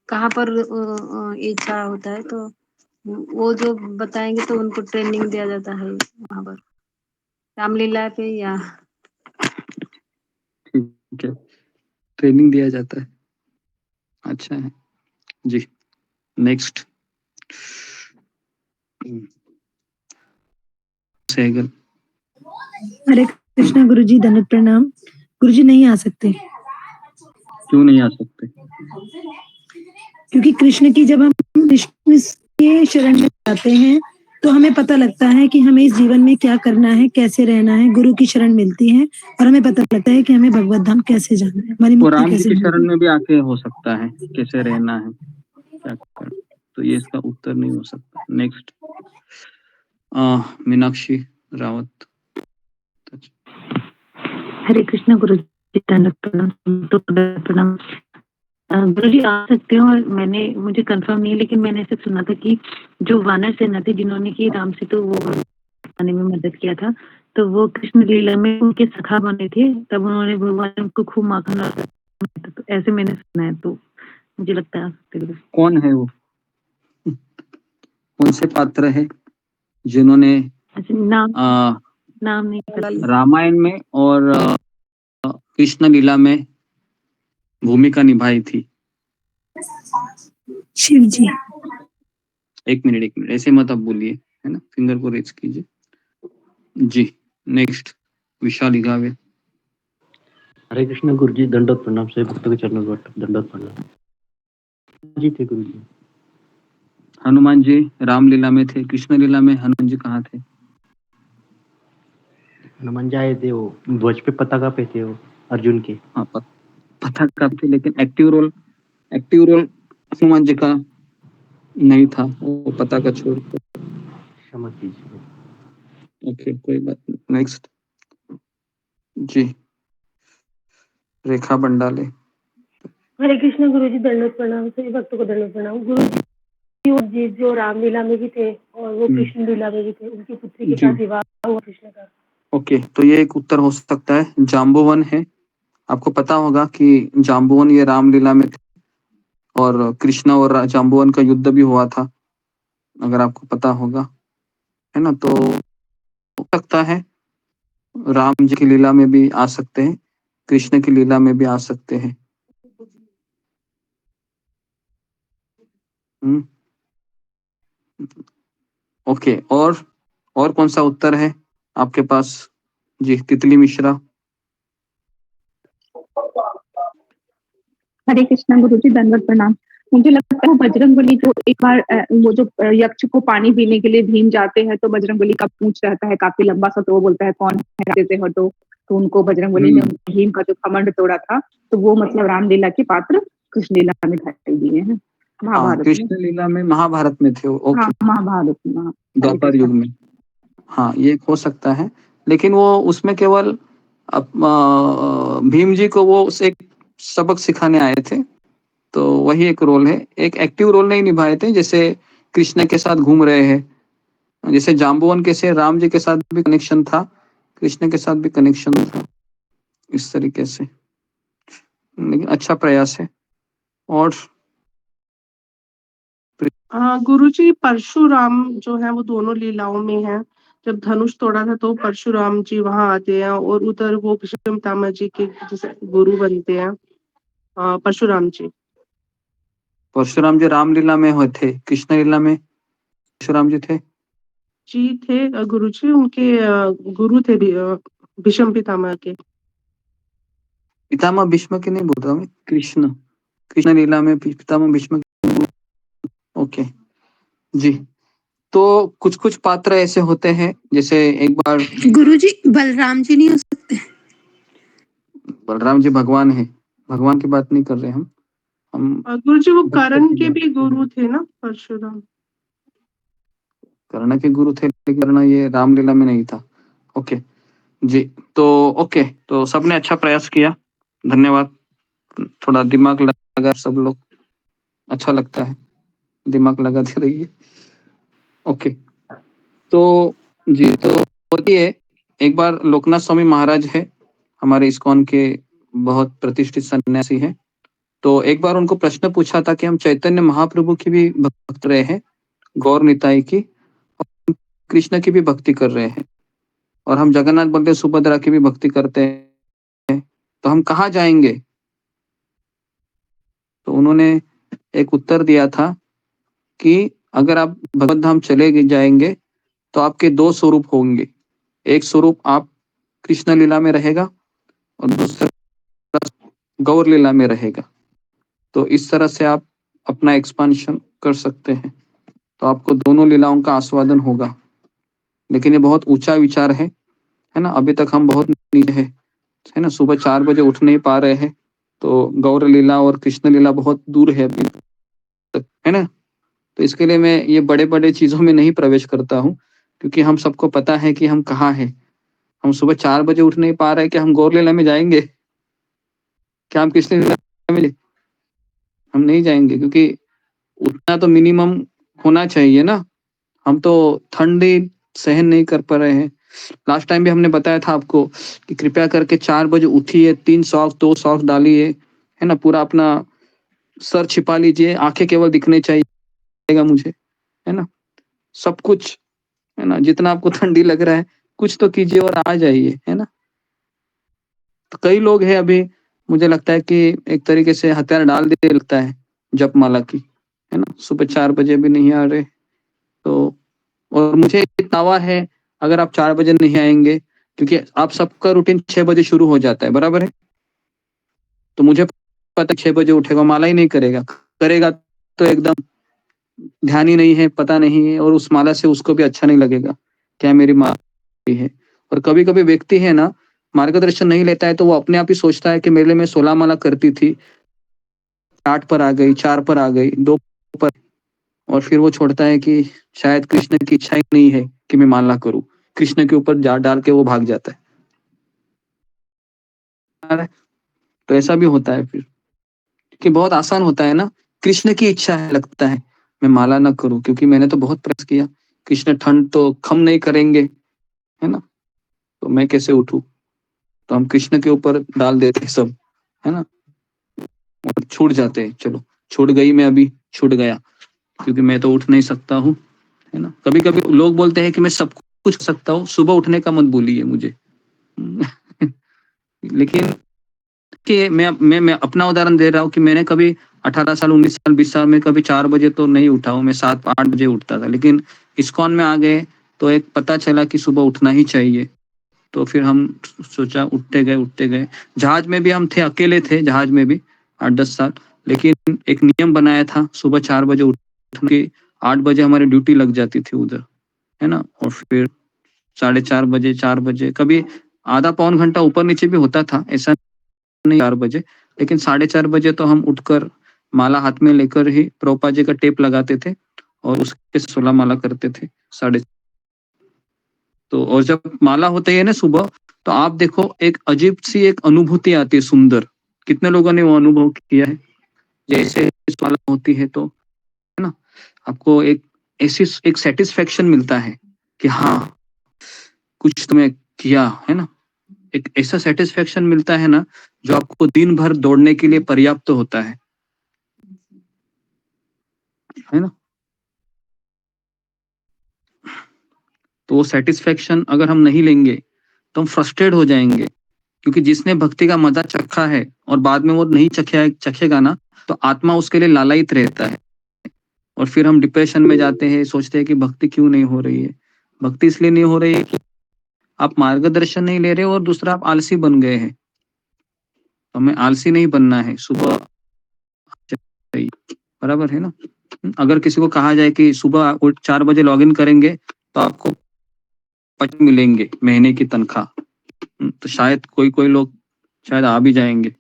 कहाँ पर इच्छा होता है, तो वो जो बताएंगे तो उनको ट्रेनिंग दिया जाता है वहाँ पर रामलीला पे, या ठीक है, ट्रेनिंग दिया जाता है, अच्छा है जी। नेक्स्ट सहगल। हरे कृष्णा गुरुजी, धन्यवाद प्रणाम। गुरुजी नहीं आ सकते। क्यों नहीं आ सकते। क्योंकि कृष्ण की जब हम कृष्ण के शरण में जाते हैं तो हमें पता लगता है कि हमें इस जीवन में क्या करना है, कैसे रहना है। गुरु की शरण मिलती है और हमें पता लगता है कि हमें भगवत धाम कैसे जाना है, हमारी वो मुक्ति राम जी कैसे की होगी। शरण में भी आके हो सकता है, कैसे रहना है, क्या करना, तो ये इसका उत्तर नहीं हो सकता। नेक्स्ट मीनाक्षी रावत। हरे कृष्णा गुरुजी, प्रणाम। गुरुजी आ सकते हो, और मुझे कंफर्म नहीं है, लेकिन मैंने ऐसे सुना था कि जो वानर सेना थी जिन्होंने की राम से तो वो आने में मदद किया था, तो वो कृष्ण लीला में उनके सखा बने थे, तब उन्होंने भगवान को खूब माखन, तो ऐसे मैंने सुना है, तो मुझे लगता है आ सकते हैं। कौन है वो, कौन से पात्र है जिन्होंने नाम नहीं पता। रामायण में और कृष्ण लीला में भूमिका निभाई थी। शिव जी। एक मिनट ऐसे मत आप बोलिए, है ना, फिंगर को रेज कीजिए जी। नेक्स्ट विशाल गावे। हरे कृष्ण गुरुजी, दंडवत प्रणाम। सभी भक्तों के चरणों में दंडवत प्रणाम। जी थे गुरुजी। हनुमान जी रामलीला में थे, कृष्ण लीला में हनुमान जी कहाँ थे। हनुमान जी आए थे, वो ध्वज पे पताका पे थे, वो अर्जुन के। हाँ पताका थे, लेकिन एक्टिव रोल हनुमान जी का नहीं था, वो पताका छोड़। क्षमा कीजिए। ओके, कोई बात नहीं। नेक्स्ट जी, रेखा बंडाले। हरे कृष्ण गुरुजी, दंडवत प्रणाम। सभी भक्तों को दंडवत प्रणाम। गुरुजी जो रामलीला में भी थे और वो कृष्ण लीला में भी थे, उनकी पुत्री के साथ विवाह हुआ कृष्ण का। ओके, तो ये एक उत्तर हो सकता है। जाम्बुवन है, आपको पता होगा कि जाम्बुवन ये रामलीला में थे और कृष्णा और जाम्बुवन का युद्ध भी हुआ था, अगर आपको पता होगा, है ना। तो हो सकता है राम जी की लीला में भी आ सकते हैं, कृष्ण की लीला में भी आ सकते हैं। ओके, और कौन सा उत्तर है आपके पास? जी, तितली मिश्रा। हरे कृष्णा गुरुजी, दंडवत प्रणाम। मुझे लगता है बजरंगबली जो एक बार वो जो यक्ष को पानी पीने के लिए भीम जाते हैं, तो बजरंगबली का पूंछ रहता है काफी लंबा सा, तो वो बोलता है कौन है, रास्ते से हटो। तो उनको बजरंगबली ने भीम का जो घमंड तोड़ा था, तो वो मतलब रामलीला के पात्र कृष्ण लीला में दिखाई दिए हैं, महाभारत में। कृष्ण लीला में, महाभारत में थे वो। हाँ, महाभारत में, द्वापर युग में। हाँ, ये हो सकता है, लेकिन वो उसमें केवल भीम जी को वो एक सबक सिखाने आए थे, तो वही एक रोल है, एक एक्टिव रोल नहीं निभाए थे। जैसे कृष्ण के साथ घूम रहे हैं, जैसे जाम्बुवन के से राम जी के साथ भी कनेक्शन था, कृष्ण के साथ भी कनेक्शन था, इस तरीके से। लेकिन अच्छा प्रयास है। और गुरुजी, परशुराम जो है वो दोनों लीलाओं में है। जब धनुष तोड़ा था तो परशुराम जी वहां आते हैं और उधर वो भीष्म पितामह जी के जैसे गुरु बनते हैं, परशुराम जी। परशुराम जी रामलीला में हुए थे, कृष्ण लीला में परशुराम जी थे। जी थे गुरुजी, उनके गुरु थे भीष्म पितामह के। पितामह भीष्म के नहीं बोल रहा मैं, कृष्ण लीला में पितामह भीष्म। ओके जी, तो कुछ कुछ पात्र ऐसे होते हैं, जैसे एक बार गुरुजी बलराम जी नहीं हो सकते? बलराम जी भगवान है, भगवान की बात नहीं कर रहे हम गुरुजी वो कर्ण के भी गुरु थे ना, परशुराम। कर्ण के गुरु थे, लेकिन कर्ण ये रामलीला में नहीं था। ओके जी, तो ओके, तो सबने अच्छा प्रयास किया, धन्यवाद। थोड़ा दिमाग लगा सब लोग, अच्छा लगता है, दिमाग लगाते रहिए। ओके, तो जी, तो होती एक बार लोकनाथ स्वामी महाराज है, हमारे इस्कॉन के बहुत प्रतिष्ठित सन्यासी हैं। तो एक बार उनको प्रश्न पूछा था कि हम चैतन्य महाप्रभु की भी भक्त रहे हैं, गौर निताई की, और कृष्ण की भी भक्ति कर रहे हैं, और हम जगन्नाथ बलदेव सुभद्रा की भी भक्ति करते हैं, तो हम कहाँ जाएंगे? तो उन्होंने एक उत्तर दिया था कि अगर आप भगवत धाम चले जाएंगे तो आपके दो स्वरूप होंगे, एक स्वरूप आप कृष्ण लीला में रहेगा और दूसरा गौर लीला में रहेगा। तो इस तरह से आप अपना एक्सपांशन कर सकते हैं, तो आपको दोनों लीलाओं का आस्वादन होगा। लेकिन ये बहुत ऊंचा विचार है ना, अभी तक हम बहुत नीचे है ना, सुबह 4 बजे उठ नहीं पा रहे हैं, तो गौर लीला और कृष्ण लीला बहुत दूर है अभी तक, है ना। तो इसके लिए मैं ये बड़े बड़े चीजों में नहीं प्रवेश करता हूँ, क्योंकि हम सबको पता है कि हम कहाँ हैं। हम सुबह 4 बजे उठ नहीं पा रहे कि हम गौर लीला में जाएंगे, क्या हम कृष्ण लीला में हम नहीं जाएंगे, क्योंकि उतना तो मिनिमम होना चाहिए ना। हम तो ठंडी सहन नहीं कर पा रहे हैं। लास्ट टाइम भी हमने बताया था आपको कि कृपया करके 4 बजे उठिए, 3 सॉक्स 2 सॉक्स डालिए, है ना, पूरा अपना सर छिपा लीजिए, आंखें केवल दिखने चाहिए मुझे, है ना, सब कुछ, है ना, जितना आपको ठंडी लग रहा है कुछ तो कीजिए और आ जाइए, है ना। तो कई लोग हैं अभी, मुझे लगता है कि एक तरीके से हथियार डाल दिए लगता है जपमाला की, है ना, सुबह 4 बजे भी नहीं आ रहे। तो और मुझे दावा है, अगर आप 4 बजे नहीं आएंगे, क्योंकि आप सबका रूटीन 6 बजे शुरू हो जाता है, बराबर है, तो मुझे पता 6 बजे उठेगा, माला ही नहीं करेगा तो एकदम ध्यान ही नहीं है, पता नहीं है, और उस माला से उसको भी अच्छा नहीं लगेगा, क्या मेरी माला है। और कभी कभी व्यक्ति है ना, मार्गदर्शन नहीं लेता है, तो वो अपने आप ही सोचता है कि मेरे में 16 माला करती थी, 8 पर आ गई, 4 पर आ गई, 2 पर, और फिर वो छोड़ता है कि शायद कृष्ण की इच्छा ही नहीं है कि मैं माला करूं, कृष्ण के ऊपर जा डाल के वो भाग जाता है। तो ऐसा भी होता है फिर, कि बहुत आसान होता है ना, कृष्ण की इच्छा है, लगता है मैं माला ना करूं, क्योंकि मैंने तो बहुत प्रयास किया, कृष्ण ठंड तो खम नहीं करेंगे, है ना। तो तो मैं कैसे उठूं? तो हम कृष्ण के ऊपर डाल देते हैं सब, है ना, और छूट जाते हैं। चलो छूट गई, मैं अभी छूट गया, क्योंकि मैं तो उठ नहीं सकता हूँ, है ना। कभी कभी लोग बोलते हैं कि मैं सब कुछ कर सकता हूँ, सुबह उठने का मत बोलिए मुझे। लेकिन कि मैं अपना उदाहरण दे रहा हूँ कि मैंने कभी 18 साल, 19 साल, 20 साल में कभी 4 बजे तो नहीं उठा हूँ, मैं 7-8 बजे उठता था। लेकिन इस्कॉन में आ गए तो एक पता चला कि सुबह उठना ही चाहिए। तो फिर हम सोचा, उठते गए। जहाज में भी हम थे, अकेले थे जहाज में भी 8-10 साल, लेकिन एक नियम बनाया था सुबह 4 बजे उठने की। 8 बजे हमारी ड्यूटी लग जाती थी उधर, है ना। और फिर 4:30 बजे, 4 बजे, कभी आधा पौन घंटा ऊपर नीचे भी होता था, ऐसा नहीं 4 बजे। लेकिन 4:30 बजे तो हम उठकर माला हाथ में लेकर ही प्रभुपाद जी का टेप लगाते थे और उसके 16 माला करते थे। तो और जब माला होते है ना सुबह, तो आप देखो एक अजीब सी एक अनुभूति आती है, सुंदर। कितने लोगों ने वो अनुभव किया है? जैसे माला होती है तो, है ना, आपको एक ऐसी एक सेटिस्फेक्शन मिलता है कि हाँ कुछ तुम्हें किया, है ना। एक ऐसा सेटिस्फेक्शन मिलता है ना, जो आपको दिन भर दौड़ने के लिए पर्याप्त होता है ना। तो वो सेटिस्फेक्शन अगर हम नहीं लेंगे तो हम फ्रस्ट्रेट हो जाएंगे, क्योंकि जिसने भक्ति का मजा चखा है और बाद में वो नहीं चखेगा ना, तो आत्मा उसके लिए लालायित रहता है। और फिर हम डिप्रेशन में जाते हैं, सोचते हैं कि भक्ति क्यों नहीं हो रही है। भक्ति इसलिए नहीं हो रही है कि आप मार्गदर्शन नहीं ले रहे हो, और दूसरा आप आलसी बन गए हैं। हमें आलसी नहीं बनना है, सुबह बराबर है ना। अगर किसी को कहा जाए कि सुबह 4 बजे लॉगिन करेंगे तो आपको 5 मिलेंगे महीने की तनख्वाह, तो शायद कोई लोग शायद आ भी जाएंगे।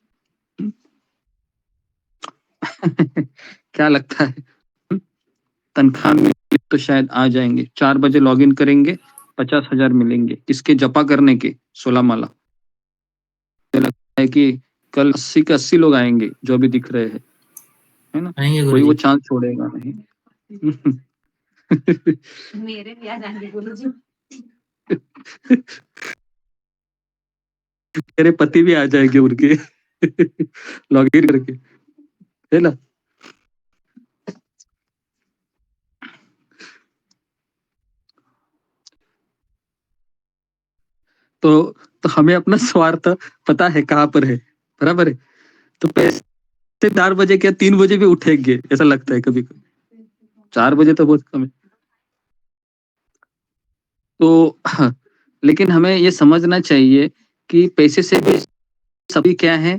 क्या लगता है? तनख्वाह मिले तो शायद आ जाएंगे। 4 बजे लॉगिन करेंगे, 50,000 मिलेंगे, किसके? जपा करने के 16 माला। मुझे लगता है कि कल 80 के 80 लोग आएंगे जो अभी दिख रहे हैं, है ना। आएंगे कोई वो गुरुजी। चांस छोड़ेगा नहीं। मेरे भी आ जाएंगे गुरुजी। तेरे पति भी आ जाएंगे उनके लॉगिन करके, है ना। तो हमें अपना स्वार्थ पता है कहाँ पर है, बराबर है। तो पैसे 4 बजे क्या 3 बजे भी उठेंगे, ऐसा लगता है कभी कभी। 4 बजे तो बहुत कम है। तो लेकिन हमें ये समझना चाहिए कि पैसे से भी सभी क्या है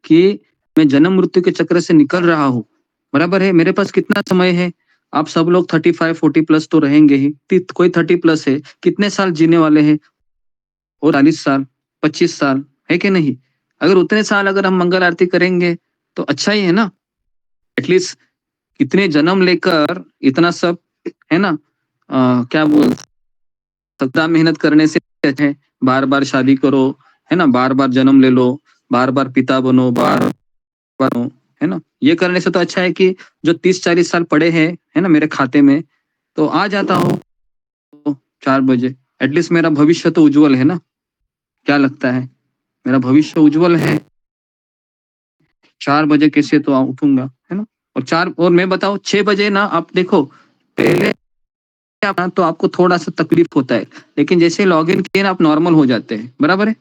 कि मैं जन्म मृत्यु के चक्र से निकल रहा हूँ, बराबर है। मेरे पास कितना समय है? आप सब लोग 35-40 प्लस तो रहेंगे ही, कोई 30 प्लस है, कितने साल जीने वाले हैं? और 40 साल, 25 साल, है कि नहीं? अगर उतने साल अगर हम मंगल आरती करेंगे तो अच्छा ही है ना। एटलीस्ट इतने जन्म लेकर इतना सब, है ना, क्या बोल सकता, मेहनत करने से अच्छा है बार बार शादी करो, है ना, बार बार जन्म ले लो, बार बार पिता बनो, बार बार, है ना। ये करने से तो अच्छा है कि जो 30-40 साल पड़े हैं, है ना, मेरे खाते में, तो आ जाता हो 4 बजे। एटलीस्ट मेरा भविष्य तो उज्जवल है ना। क्या लगता है? मेरा भविष्य उज्जवल है। 4 बजे कैसे तो उठूंगा, है ना। और मैं बताऊं 6 बजे ना, आप देखो पहले तो आपको थोड़ा सा तकलीफ होता है, लेकिन जैसे लॉगिन किए ना आप नॉर्मल हो जाते हैं, बराबर है।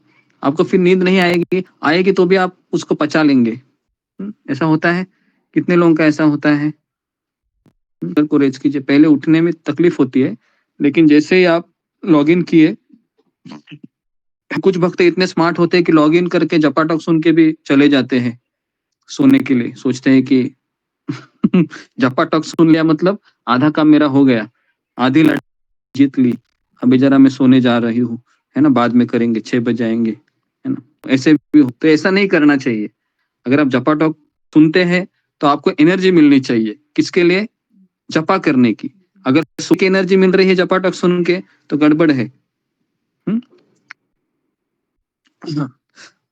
आपको फिर नींद नहीं आएगी तो भी आप उसको पचा लेंगे। ऐसा होता है, कितने लोगों का ऐसा होता है। को रेज कीजिए, पहले उठने में तकलीफ होती है, लेकिन जैसे ही आप लॉगिन किए, कुछ भक्त इतने स्मार्ट होते हैं कि लॉगिन करके जपाटक सुन के भी चले जाते हैं सोने के लिए। सोचते हैं कि जपाटक सुन लिया मतलब आधा काम मेरा हो गया, आधी लड़ाई जीत ली, अभी जरा मैं सोने जा रही हूँ, है ना, बाद में करेंगे, 6 बजे आएंगे, है ना। ऐसे भी तो ऐसा नहीं करना चाहिए। अगर आप जपाटक सुनते हैं तो आपको एनर्जी मिलनी चाहिए, किसके लिए? जपा करने की। अगर सो की एनर्जी मिल रही है जपाटक सुन के तो गड़बड़ है।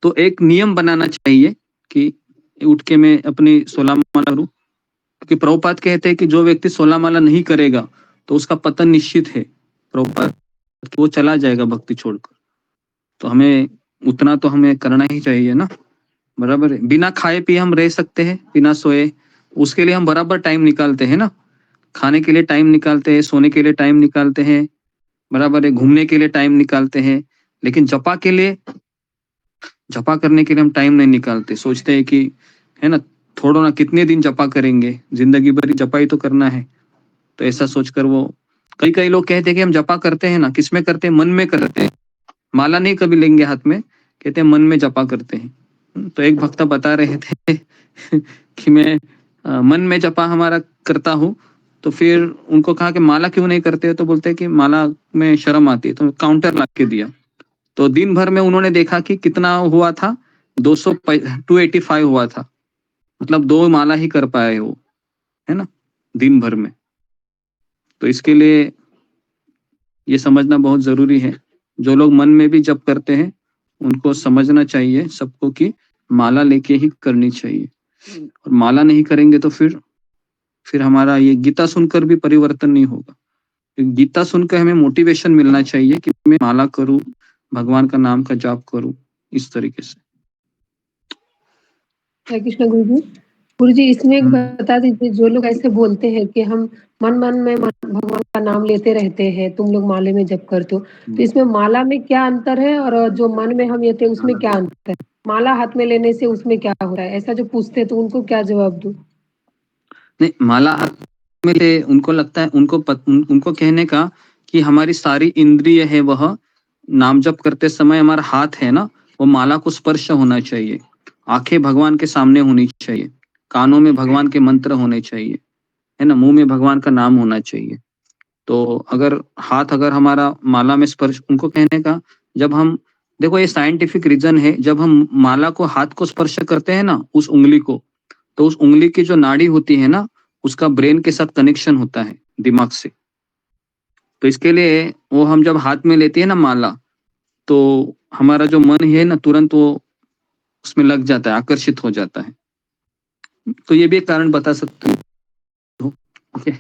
तो एक नियम बनाना चाहिए कि उठ के मैं अपनी 16 माला करूं, क्योंकि प्रभुपाद कहते हैं कि जो व्यक्ति 16 माला नहीं करेगा तो उसका पतन निश्चित है। प्रभुपाद वो चला जाएगा भक्ति छोड़कर। तो हमें उतना तो हमें करना ही चाहिए ना, बराबर है। बिना खाए पिए हम रह सकते हैं, बिना सोए, उसके लिए हम बराबर टाइम निकालते हैं ना, खाने के लिए टाइम निकालते हैं, सोने के लिए टाइम निकालते हैं, बराबर है, घूमने के लिए टाइम निकालते हैं, लेकिन जपा करने के लिए हम टाइम नहीं निकालते। सोचते हैं कि है ना, थोड़ा ना, कितने दिन जपा करेंगे, जिंदगी भर जपा ही तो करना है। तो ऐसा सोचकर वो कई लोग कहते हैं कि हम जपा करते हैं ना, किसमें करते हैं? मन में करते हैं, माला नहीं कभी लेंगे हाथ में, कहते हैं मन में जपा करते हैं। तो एक भक्त बता रहे थे कि मैं मन में जपा हमारा करता हूँ। तो फिर उनको कहा कि माला क्यों नहीं करते हो? तो बोलते हैं कि माला में शर्म आती है। तो काउंटर ला के दिया, तो दिन भर में उन्होंने देखा कि कितना हुआ था, 285 हुआ था, मतलब 2 माला ही कर पाए वो, है ना, दिन भर में। तो इसके लिए ये समझना बहुत जरूरी है। जो लोग मन में भी जप करते हैं उनको समझना चाहिए सबको कि माला लेके ही करनी चाहिए, और माला नहीं करेंगे तो फिर हमारा ये गीता सुनकर भी परिवर्तन नहीं होगा। गीता सुनकर हमें मोटिवेशन मिलना चाहिए कि मैं माला करूं, भगवान का नाम का जाप करूं, इस तरीके से। हरे कृष्ण गुरु जी इसमें एक बता दीजिए, जो लोग ऐसे बोलते हैं कि हम मन में भगवान का नाम लेते रहते हैं, तुम लोग माले में जप करते हो, तो इसमें माला में क्या अंतर है और जो मन में हम लेते हैं उसमें क्या अंतर है? माला हाथ में लेने से उसमें क्या हो रहा है? ऐसा जो पूछते हैं तो उनको क्या जवाब दूं? नहीं, माला हाथ में ले, उनको लगता है, उनको कहने का कि हमारी सारी इंद्रिय है वह नाम जप करते समय हमारा हाथ है ना, वो माला को स्पर्श होना चाहिए, आंखें भगवान के सामने होनी चाहिए, कानों में भगवान के मंत्र होने चाहिए, है ना, मुंह में भगवान का नाम होना चाहिए। तो अगर हमारा माला में स्पर्श, उनको कहने का, जब हम देखो ये साइंटिफिक रीजन है, जब हम माला को हाथ को स्पर्श करते हैं ना, उस उंगली को, तो उस उंगली की जो नाड़ी होती है ना, उसका ब्रेन के साथ कनेक्शन होता है दिमाग से। तो इसके लिए वो हम जब हाथ में लेते हैं ना माला, तो हमारा जो मन है ना, तुरंत वो उसमें लग जाता है, आकर्षित हो जाता है। तो ये भी एक कारण बता सकते हो। ओके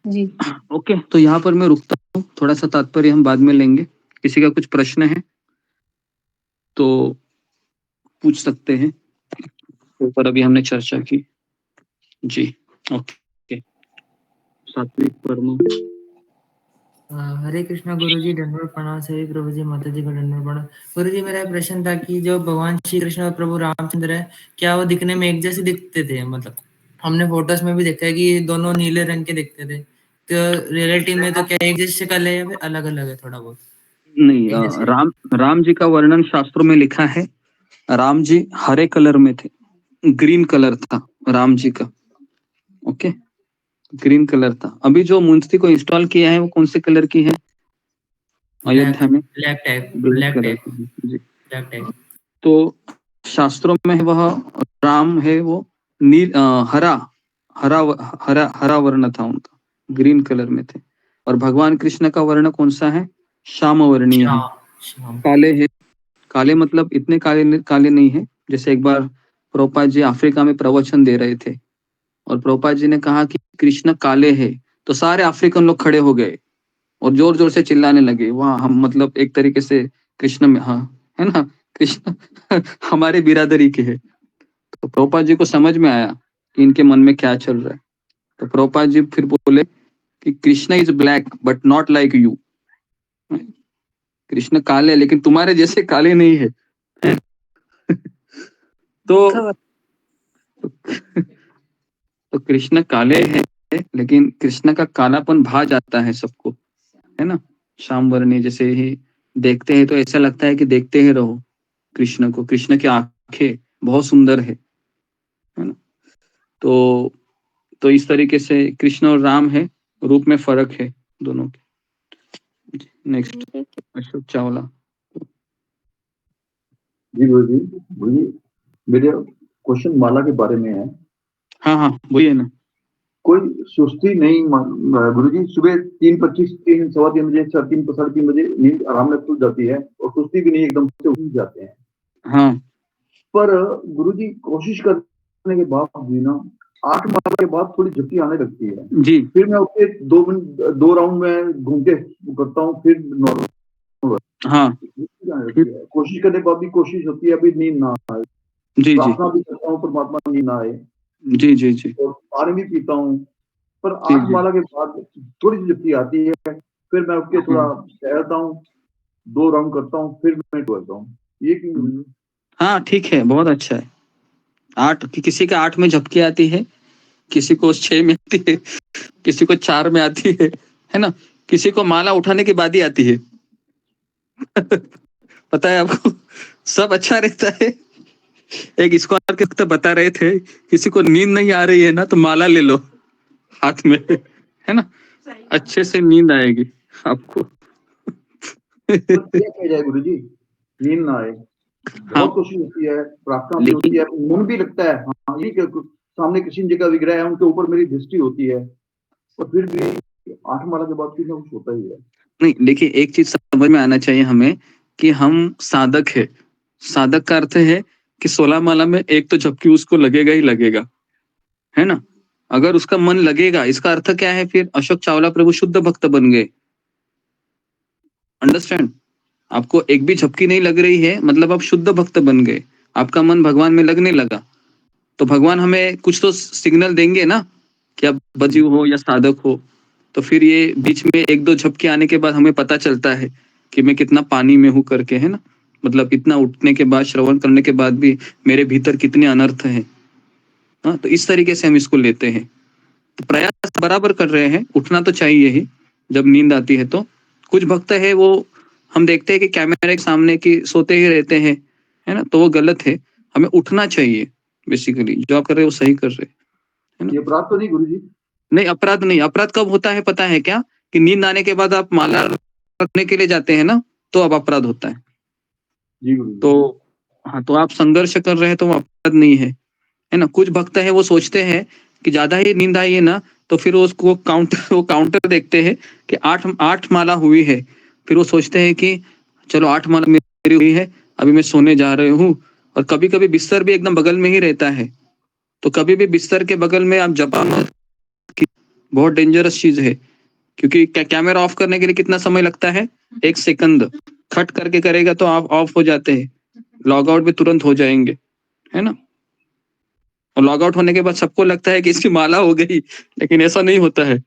जी ओके, तो यहाँ पर मैं रुकता हूँ, थोड़ा सा तात्पर्य हम बाद में लेंगे। किसी का कुछ प्रश्न है तो पूछ सकते हैं, ऊपर अभी हमने चर्चा की। जी ओके, सात्विक परम। हरे कृष्णा गुरु जी, दंडवत प्रणाम। सभी प्रभु जी, माता जी का दंडवत प्रणाम। गुरु जी, मेरा प्रश्न था कि जो भगवान श्री कृष्ण और प्रभु रामचंद्र है, क्या वो दिखने में एक जैसे दिखते थे? मतलब हमने फोटोज में भी देखा है कि दोनों नीले रंग के दिखते थे, तो रियलिटी में तो क्या एक जैसी शक्ल है या फिर अलग अलग है थोड़ा बहुत? नहीं, राम जी का वर्णन शास्त्रों में लिखा है। राम जी हरे कलर में थे, ग्रीन कलर था राम जी का। ओके, ग्रीन कलर था। अभी जो मूर्ति को इंस्टॉल किया है वो कौन से कलर की है अयोध्या में? Black type. ब्लैक कलर की है जी। तो शास्त्रों में वह राम है, वो नील हरा वर्ण था उनका, ग्रीन कलर में थे। और भगवान कृष्ण का वर्ण कौन सा है? श्याम वर्णीय है, काले है। काले मतलब इतने काले नहीं है। जैसे एक बार प्रभुपाद जी अफ्रीका में प्रवचन दे रहे थे और प्रभुपाद जी ने कहा कि कृष्ण काले है, तो सारे अफ्रीकन लोग खड़े हो गए और जोर जोर से चिल्लाने लगे। वहाँ हम मतलब एक तरीके से कृष्ण में, हाँ है ना, कृष्ण हमारे बिरादरी के है। तो प्रभुपाद जी को समझ में आया कि इनके मन में क्या चल रहा है। तो प्रभुपाद जी फिर बोले कि Krishna is black but not like you. Krishna काले लेकिन तुम्हारे जैसे काले नहीं है। तो कृष्ण काले हैं, लेकिन कृष्ण का कालापन भा जाता है सबको, है ना। श्याम वर्णी जैसे ही देखते हैं तो ऐसा लगता है कि देखते ही रहो कृष्ण को। कृष्ण की आंखें बहुत सुंदर है ना। तो इस तरीके से कृष्ण और राम है, रूप में फर्क है दोनों के। नेक्स्ट अशोक चावला। जी गुरु जी, मेरे क्वेश्चन माला के बारे में है। हाँ बोलिए ना। कोई सुस्ती नहीं गुरु जी, सुबह 3:25, 3:15 बजे, 3 साढ़े 3 बजे नींद आराम से खुल जाती है और सुस्ती भी नहीं, एकदम से उठ जाते हैं। हाँ, पर गुरु जी कोशिश करने के बाद भी ना 8 माला के बाद थोड़ी झपकी आने लगती है जी। फिर मैं उसके 2 राउंड में घूम के करता हूँ, फिर नॉर्मल। हाँ, रहती है। कोशिश करने के बाद भी कोशिश होती है अभी नींद ना आए। जी, प्रार्थना भी करता हूँ परमात्मा नींद ना आए। जी, जी, जी। और पानी भी पीता हूँ, पर जी, 8 जी। माला के बाद थोड़ी-सी झपकी आती है, फिर मैं उठ के थोड़ा टहलता हूँ, 2 राउंड करता हूँ, फिर मैं करता हूँ। ये क्यों गुरुजी? हाँ, ठीक है, बहुत अच्छा है। 8 किसी का 8 में झपकी आती है, किसी को 6 में आती है, किसी को 4 में आती है ना? किसी को माला उठाने के बाद ही आती है। पता है आपको? सब अच्छा रहता है। एक स्कॉलर के वक्त बता रहे थे, किसी को नींद नहीं आ रही है ना तो माला ले लो हाथ में, है ना? अच्छे से नींद आएगी आपको। पर क्या किया जाए गुरुजी? नींद ना आए। बहुत कोशिश होती है, प्रार्थना भी होती है, मन भी लगता है, हाँ, ये कि सामने कृष्ण जी का विग्रह है, उनके ऊपर मेरी दृष्टि होती है, और फिर भी 8 माला के बाद कुछ ना कुछ होता ही है। नहीं, देखिए एक चीज़ समझ में आना चाहिए हमें कि हम साधक हैं। साधक का अर्थ है कि 16 माला में एक तो झपकी उसको लगेगा ही लगेगा, है ना? अगर उसका मन लगेगा, इसका अर्थ क्या है फिर? अशोक चावला प्रभु शुद्ध भक्त बन गए। अंडरस्टैंड? आपको एक भी झपकी नहीं लग रही है, मतलब आप शुद्ध भक्त बन गए। आपका मन भगवान में लगने लगा। तो भगवान हमें कुछ तो सिग्नल देंगे ना कि आप बजीव हो या साधक हो। तो फिर ये बीच में 1-2 झपकी आने के बाद हमें पता चलता है कि मैं कितना पानी में हूँ करके, है ना? मतलब इतना उठने के बाद, श्रवण करने के बाद भी मेरे भीतर कितने अनर्थ हैं। हाँ, तो इस तरीके से हम इसको लेते हैं। तो प्रयास बराबर कर रहे हैं, उठना तो चाहिए ही जब नींद आती है तो। कुछ भक्त है वो हम देखते हैं कि कैमरे के सामने कि सोते ही रहते हैं, है ना? तो वो गलत है। हमें उठना चाहिए बेसिकली। जो आप कर रहे हो वो सही कर रहे हैं, है ना? ये अपराध तो नहीं गुरुजी? नहीं, अपराध नहीं। अपराध कब होता है पता है क्या? कि नींद आने के बाद आप माला रखने के लिए जाते हैं ना, तो अब अपराध होता है। जी गुरुजी। तो हाँ, तो आप संघर्ष कर रहे हैं तो वो अपराध नहीं है, है ना? कुछ भक्त है वो सोचते हैं कि ज्यादा ही नींद आई है ना, तो फिर उसको काउंटर देखते हैं कि 8 माला हुई है। फिर वो सोचते हैं कि चलो 8 माला मेरी हुई है, अभी मैं सोने जा रही हूँ। और कभी-कभी बिस्तर भी एकदम बगल में ही रहता है। तो कभी भी बिस्तर के बगल में आप जपा मत, बहुत डेंजरस चीज है। क्योंकि कैमरा ऑफ करने के लिए कितना समय लगता है? 1 सेकंड। खट करके करेगा तो आप ऑफ हो जाते हैं, लॉग आउट भी तुरंत हो जाएंगे, है ना? और लॉग आउट होने के बाद सबको लगता है कि इसकी माला हो गई, लेकिन ऐसा नहीं होता है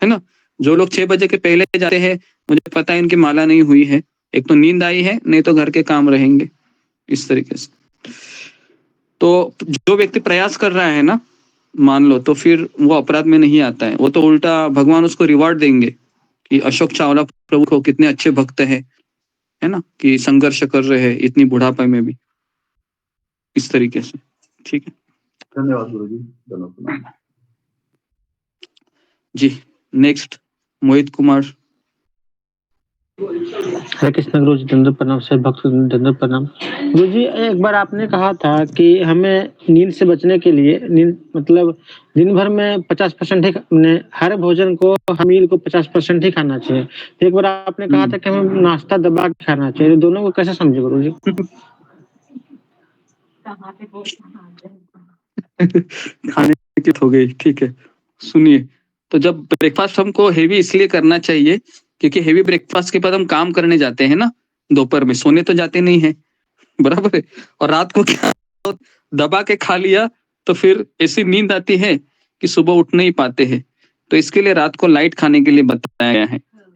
ना? जो लोग 6 बजे के पहले जाते हैं, मुझे पता है इनकी माला नहीं हुई है। एक तो नींद आई है, नहीं तो घर के काम रहेंगे, इस तरीके से। तो जो व्यक्ति प्रयास कर रहा है ना, मान लो, तो फिर वो अपराध में नहीं आता है। वो तो उल्टा भगवान उसको रिवार्ड देंगे कि अशोक चावला प्रभु को कितने अच्छे भक्त है ना? कि संघर्ष कर रहे हैं इतनी बुढ़ापे में भी, इस तरीके से। ठीक है, धन्यवाद गुरुजी। धन्यवाद। जी, नेक्स्ट मोहित कुमार। हरे कृष्ण गुरु जी, दंडवत प्रणाम। सर भक्त दंडवत प्रणाम। गुरु जी, एक बार आपने कहा था कि हमें नींद से बचने के लिए नींद मतलब दिन भर में 50% ही हर भोजन को, हर मील को 50% ही खाना चाहिए। एक बार आपने कहा था कि हमें नाश्ता दबा के खाना चाहिए। दोनों को कैसे समझे गुरु जी? खाने की हो गई, ठीक है। सुनिए, तो जब ब्रेकफास्ट हमको हेवी इसलिए करना चाहिए क्योंकि हेवी ब्रेकफास्ट के बाद हम काम करने जाते हैं ना दोपहर में, सोने तो जाते नहीं है, बराबर है? और रात को क्या दबा के खा लिया तो फिर ऐसी नींद आती है कि सुबह उठ नहीं पाते हैं। तो इसके लिए रात को लाइट खाने के लिए बताया गया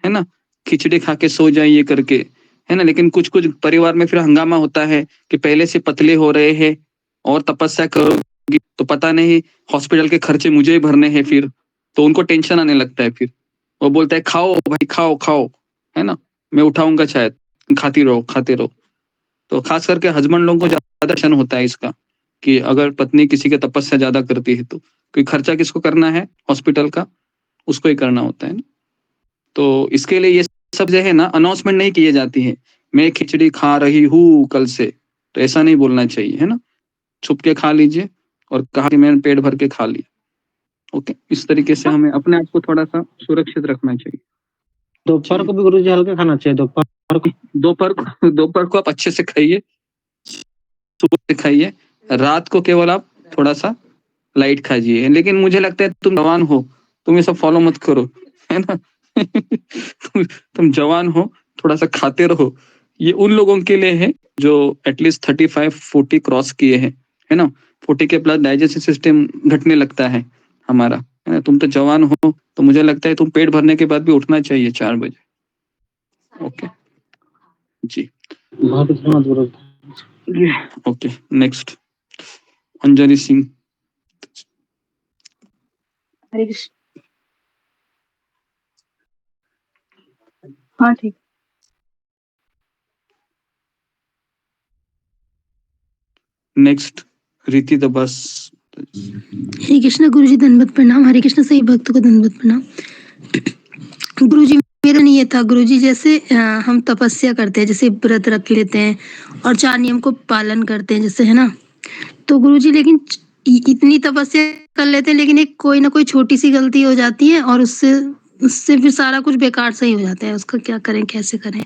है ना? खिचड़ी खा के सो जाइए करके, है ना? लेकिन कुछ कुछ परिवार में फिर हंगामा होता है कि पहले से पतले हो रहे हैं और तपस्या करोगी तो पता नहीं हॉस्पिटल के खर्चे मुझे ही भरने हैं फिर, तो उनको टेंशन आने लगता है। फिर वो बोलता है खाओ भाई, खाओ खाओ, है ना? मैं उठाऊंगा शायद, खाती रहो खाते रहो। तो खास करके हस्बैंड लोगों को ज्यादा टेंशन होता है इसका कि अगर पत्नी किसी की तपस्या ज्यादा करती है तो, क्योंकि खर्चा किसको करना है? हॉस्पिटल का, उसको ही करना होता है ना। तो इसके लिए ये सब जो है ना अनाउंसमेंट नहीं किए जाती है, मैं खिचड़ी खा रही हूँ कल से, तो ऐसा नहीं बोलना चाहिए, है ना? छुप के खा लीजिए और कहा कि मैंने पेट भर के खा लिया। ओके, इस तरीके से हमें अपने आप को थोड़ा सा सुरक्षित रखना चाहिए। दोपहर को भी गुरु जी हल्का खाना चाहिए? दोपहर को आप अच्छे से खाइए, सुबह से खाइए, रात को केवल आप थोड़ा सा लाइट खाइए। लेकिन मुझे लगता है तुम जवान हो, तुम ये सब फॉलो मत करो, है ना? तुम जवान हो, थोड़ा सा खाते रहो, ये उन लोगों के लिए है जो एटलीस्ट 35-40 क्रॉस किए हैं, है ना। 40 के प्लस डाइजेस्टिव सिस्टम घटने लगता है हमारा, है ना। तुम तो जवान हो, तो मुझे लगता है तुम पेट भरने के बाद भी उठना चाहिए 4 बजे। ओके जी, बहुत अच्छा बोला। Okay next Anjali Singh. हरे कृष्ण। हाँ ठीक। नेक्स्ट रीति दबास। हरे कृष्ण गुरुजी दंडवत प्रणाम। हरे कृष्ण सही भक्त को दंडवत प्रणाम। गुरुजी मेरा नहीं ये था गुरुजी, जैसे हम तपस्या करते हैं, जैसे व्रत रख लेते हैं और 4 नियम को पालन करते हैं जैसे, है ना। तो गुरुजी लेकिन इतनी तपस्या कर लेते हैं, लेकिन एक कोई ना कोई छोटी सी गलती हो जाती है और उससे उससे फिर सारा कुछ बेकार सा ही हो जाता है। उसका क्या करें, कैसे करें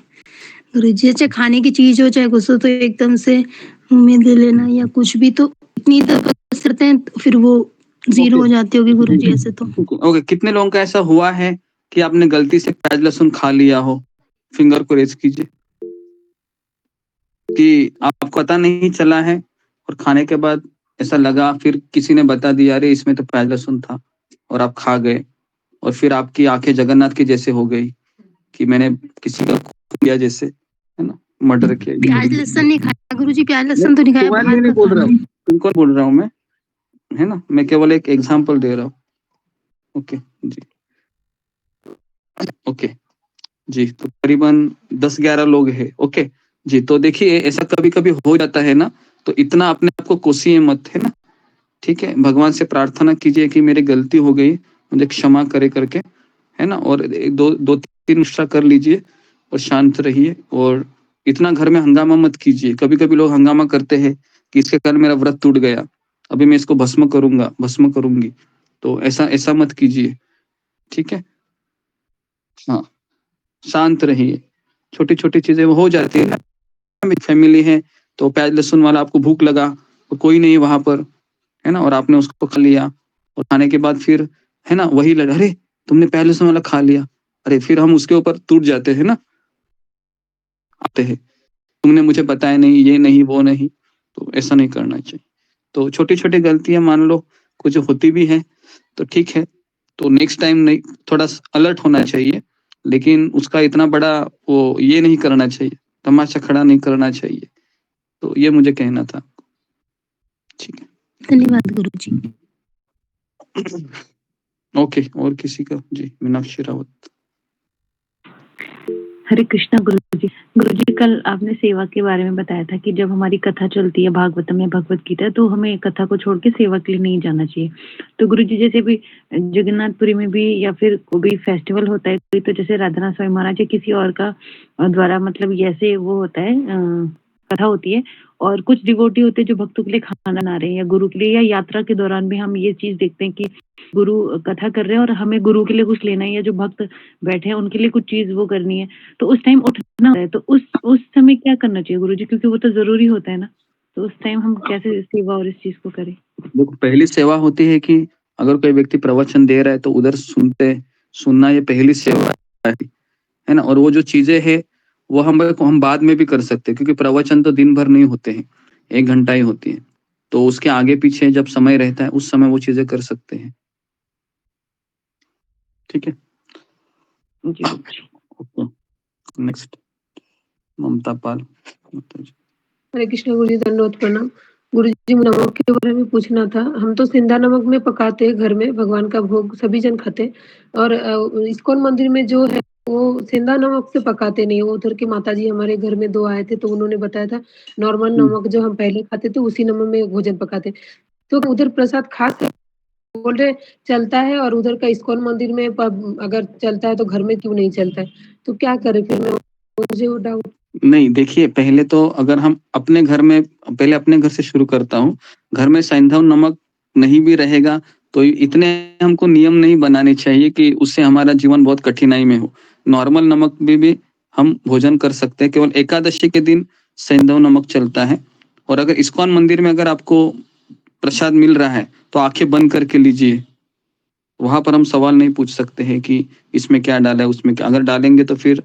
गुरुजी? चाहे खाने की चीज हो चाहे कुछ हो, तो एकदम से मुंह में दे लेना या कुछ भी, तो इतनी तपस्या करते हैं तो फिर वो जीरो हो जाती होगी गुरुजी ऐसे तो। ओके, कितने लोगों का ऐसा हुआ है कि आपने गलती से प्याज लहसुन खा लिया हो? फिंगर को रेज कीजिए कि आपको पता नहीं चला है और खाने के बाद ऐसा लगा, फिर किसी ने बता दिया अरे इसमें तो प्याज लहसुन था, और आप खा गए और फिर आपकी आंखें जगन्नाथ की जैसे हो गई कि मैंने किसी का किया जैसे, है ना, मर्डर किया। प्याज लहसुन नहीं खाया गुरुजी, प्याज लहसुन तो नहीं खाया, तुम्हारे बाहर लिए नहीं का बोल खाना। रहा हूँ, तुमको बोल रहा हूँ मैं, है ना। मैं केवल एक एग्जांपल दे रहा हूँ। ओके जी, ओके जी। तो करीबन 10-11 लोग हैं। ओके जी, तो देखिए ऐसा कभी कभी हो जाता है ना, तो इतना अपने आप को कोसिए मत, है ना। ठीक है, भगवान से प्रार्थना कीजिए कि मेरी गलती हो गई, मुझे क्षमा करे करके, है ना। और 2-3 निष्ठा कर लीजिए और शांत रहिए, और इतना घर में हंगामा मत कीजिए। कभी कभी लोग हंगामा करते हैं कि इसके कारण मेरा व्रत टूट गया, अभी मैं इसको भस्म करूंगा, भस्म करूंगी। तो ऐसा ऐसा मत कीजिए, ठीक है। हाँ, शांत रहिए। छोटी छोटी चीजें वो हो जाती है ना। फैमिली है तो प्याज लहसुन वाला, आपको भूख लगा और कोई नहीं वहां पर, है ना, और आपने उसको खा लिया, और खाने के बाद फिर, है ना, वही लगा, अरे तुमने प्याज लहसुन वाला खा लिया, अरे फिर हम उसके ऊपर टूट जाते हैं ना, आते हैं, तुमने मुझे बताया नहीं, ये नहीं वो नहीं। तो ऐसा नहीं करना चाहिए। तो छोटी छोटी गलतियां मान लो कुछ होती भी है तो ठीक है, तो नेक्स्ट टाइम नहीं, थोड़ा अलर्ट होना चाहिए, लेकिन उसका इतना बड़ा वो ये नहीं करना चाहिए, तमाशा खड़ा नहीं करना चाहिए। तो ये मुझे कहना था। ठीक है, धन्यवाद गुरुजी। ओके, और किसी का? जी, मीनाक्षी रावत। हरे कृष्णा गुरुजी। गुरुजी कल आपने सेवा के बारे में बताया था कि जब हमारी कथा चलती है भागवतम में, भगवत गीता, तो हमें कथा को छोड़ के सेवा के लिए नहीं जाना चाहिए। तो गुरुजी जैसे भी जगन्नाथपुरी में भी या फिर कोई भी फेस्टिवल होता है, तो जैसे राधानाथ स्वामी महाराज या किसी और का द्वारा मतलब ऐसे वो होता है, कथा होती है, और कुछ डिवोटी होते हैं जो भक्तों के लिए खाना बना रहे हैं या गुरु के लिए, या यात्रा के दौरान भी हम ये चीज देखते हैं कि गुरु कथा कर रहे हैं और हमें गुरु के लिए कुछ लेना है, या जो भक्त बैठे हैं उनके लिए कुछ चीज वो करनी है, तो उस टाइम उठना है। तो उस समय क्या करना चाहिए गुरुजी, क्योंकि वो तो जरूरी होता है ना। तो उस टाइम हम कैसे सेवा और इस चीज को करें? देखो, पहली सेवा होती है कि अगर कोई व्यक्ति प्रवचन दे रहा है तो उधर सुनना, ये पहली सेवा है ना। और वो जो चीजें है वो हम बाद में भी कर सकते हैं, क्योंकि प्रवचन तो दिन भर नहीं होते हैं, 1 घंटा ही होती है। तो उसके आगे पीछे जब समय रहता है उस समय वो चीजें कर सकते हैं। ठीक है जी। नेक्स्ट ममता पाल। हरे कृष्ण गुरुजी दंडवत प्रणाम। गुरुजी नमक के बारे में पूछना था। हम तो सिंधा नमक में पकाते हैं घर में, भगवान का भोग सभी जन खाते हैं, और इस्कॉन मंदिर में जो है वो सिंधा नमक से पकाते नहीं। वो उधर के माता जी हमारे घर में 2 आए थे, तो उन्होंने बताया था नॉर्मल नमक जो हम पहले खाते थे उसी नमक में भोजन पकाते। तो उधर प्रसाद खा सकते बोल रहे चलता है, और उधर का इस्कॉन मंदिर में अगर चलता है तो घर में क्यों नहीं चलता है? तो क्या करें फिर? मैं मुझे वो डाउट। नहीं, देखिए, पहले तो अगर हम अपने घर में, पहले अपने घर से शुरू करता हूँ। घर में सैंधव नमक नहीं भी रहेगा तो इतने हमको नियम नहीं बनाने चाहिए कि उससे हमारा जीवन बहुत कठिनाई में हो। नॉर्मल नमक भी हम भोजन कर सकते हैं। केवल एकादशी के दिन सैंधव नमक चलता है। और अगर इस्कॉन मंदिर में अगर आपको प्रसाद मिल रहा है तो आंखें बंद करके लीजिए। वहां पर हम सवाल नहीं पूछ सकते हैं कि इसमें क्या डाला है, उसमें क्या। अगर डालेंगे तो फिर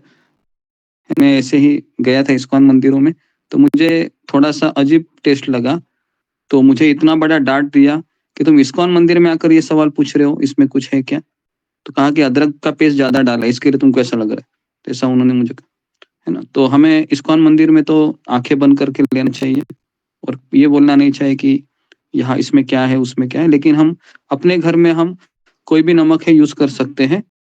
मैं ऐसे ही गया था इस्कॉन मंदिरों में, तो मुझे थोड़ा सा अजीब टेस्ट लगा। तो मुझे इतना बड़ा डांट दिया कि तुम इस्कॉन मंदिर में आकर ये सवाल पूछ रहे हो, इसमें कुछ है क्या? तो कहा कि अदरक का पेस्ट ज्यादा डाला, इसके लिए तुमको ऐसा लग रहा है। तो ऐसा उन्होंने मुझे कहा, है ना। तो हमें इस्कॉन मंदिर में तो आंखें बंद करके लेना चाहिए और ये बोलना नहीं चाहिए कि यहाँ इसमें क्या है उसमें क्या है, लेकिन हम अपने घर में हम कोई भी नमक है यूज कर सकते हैं।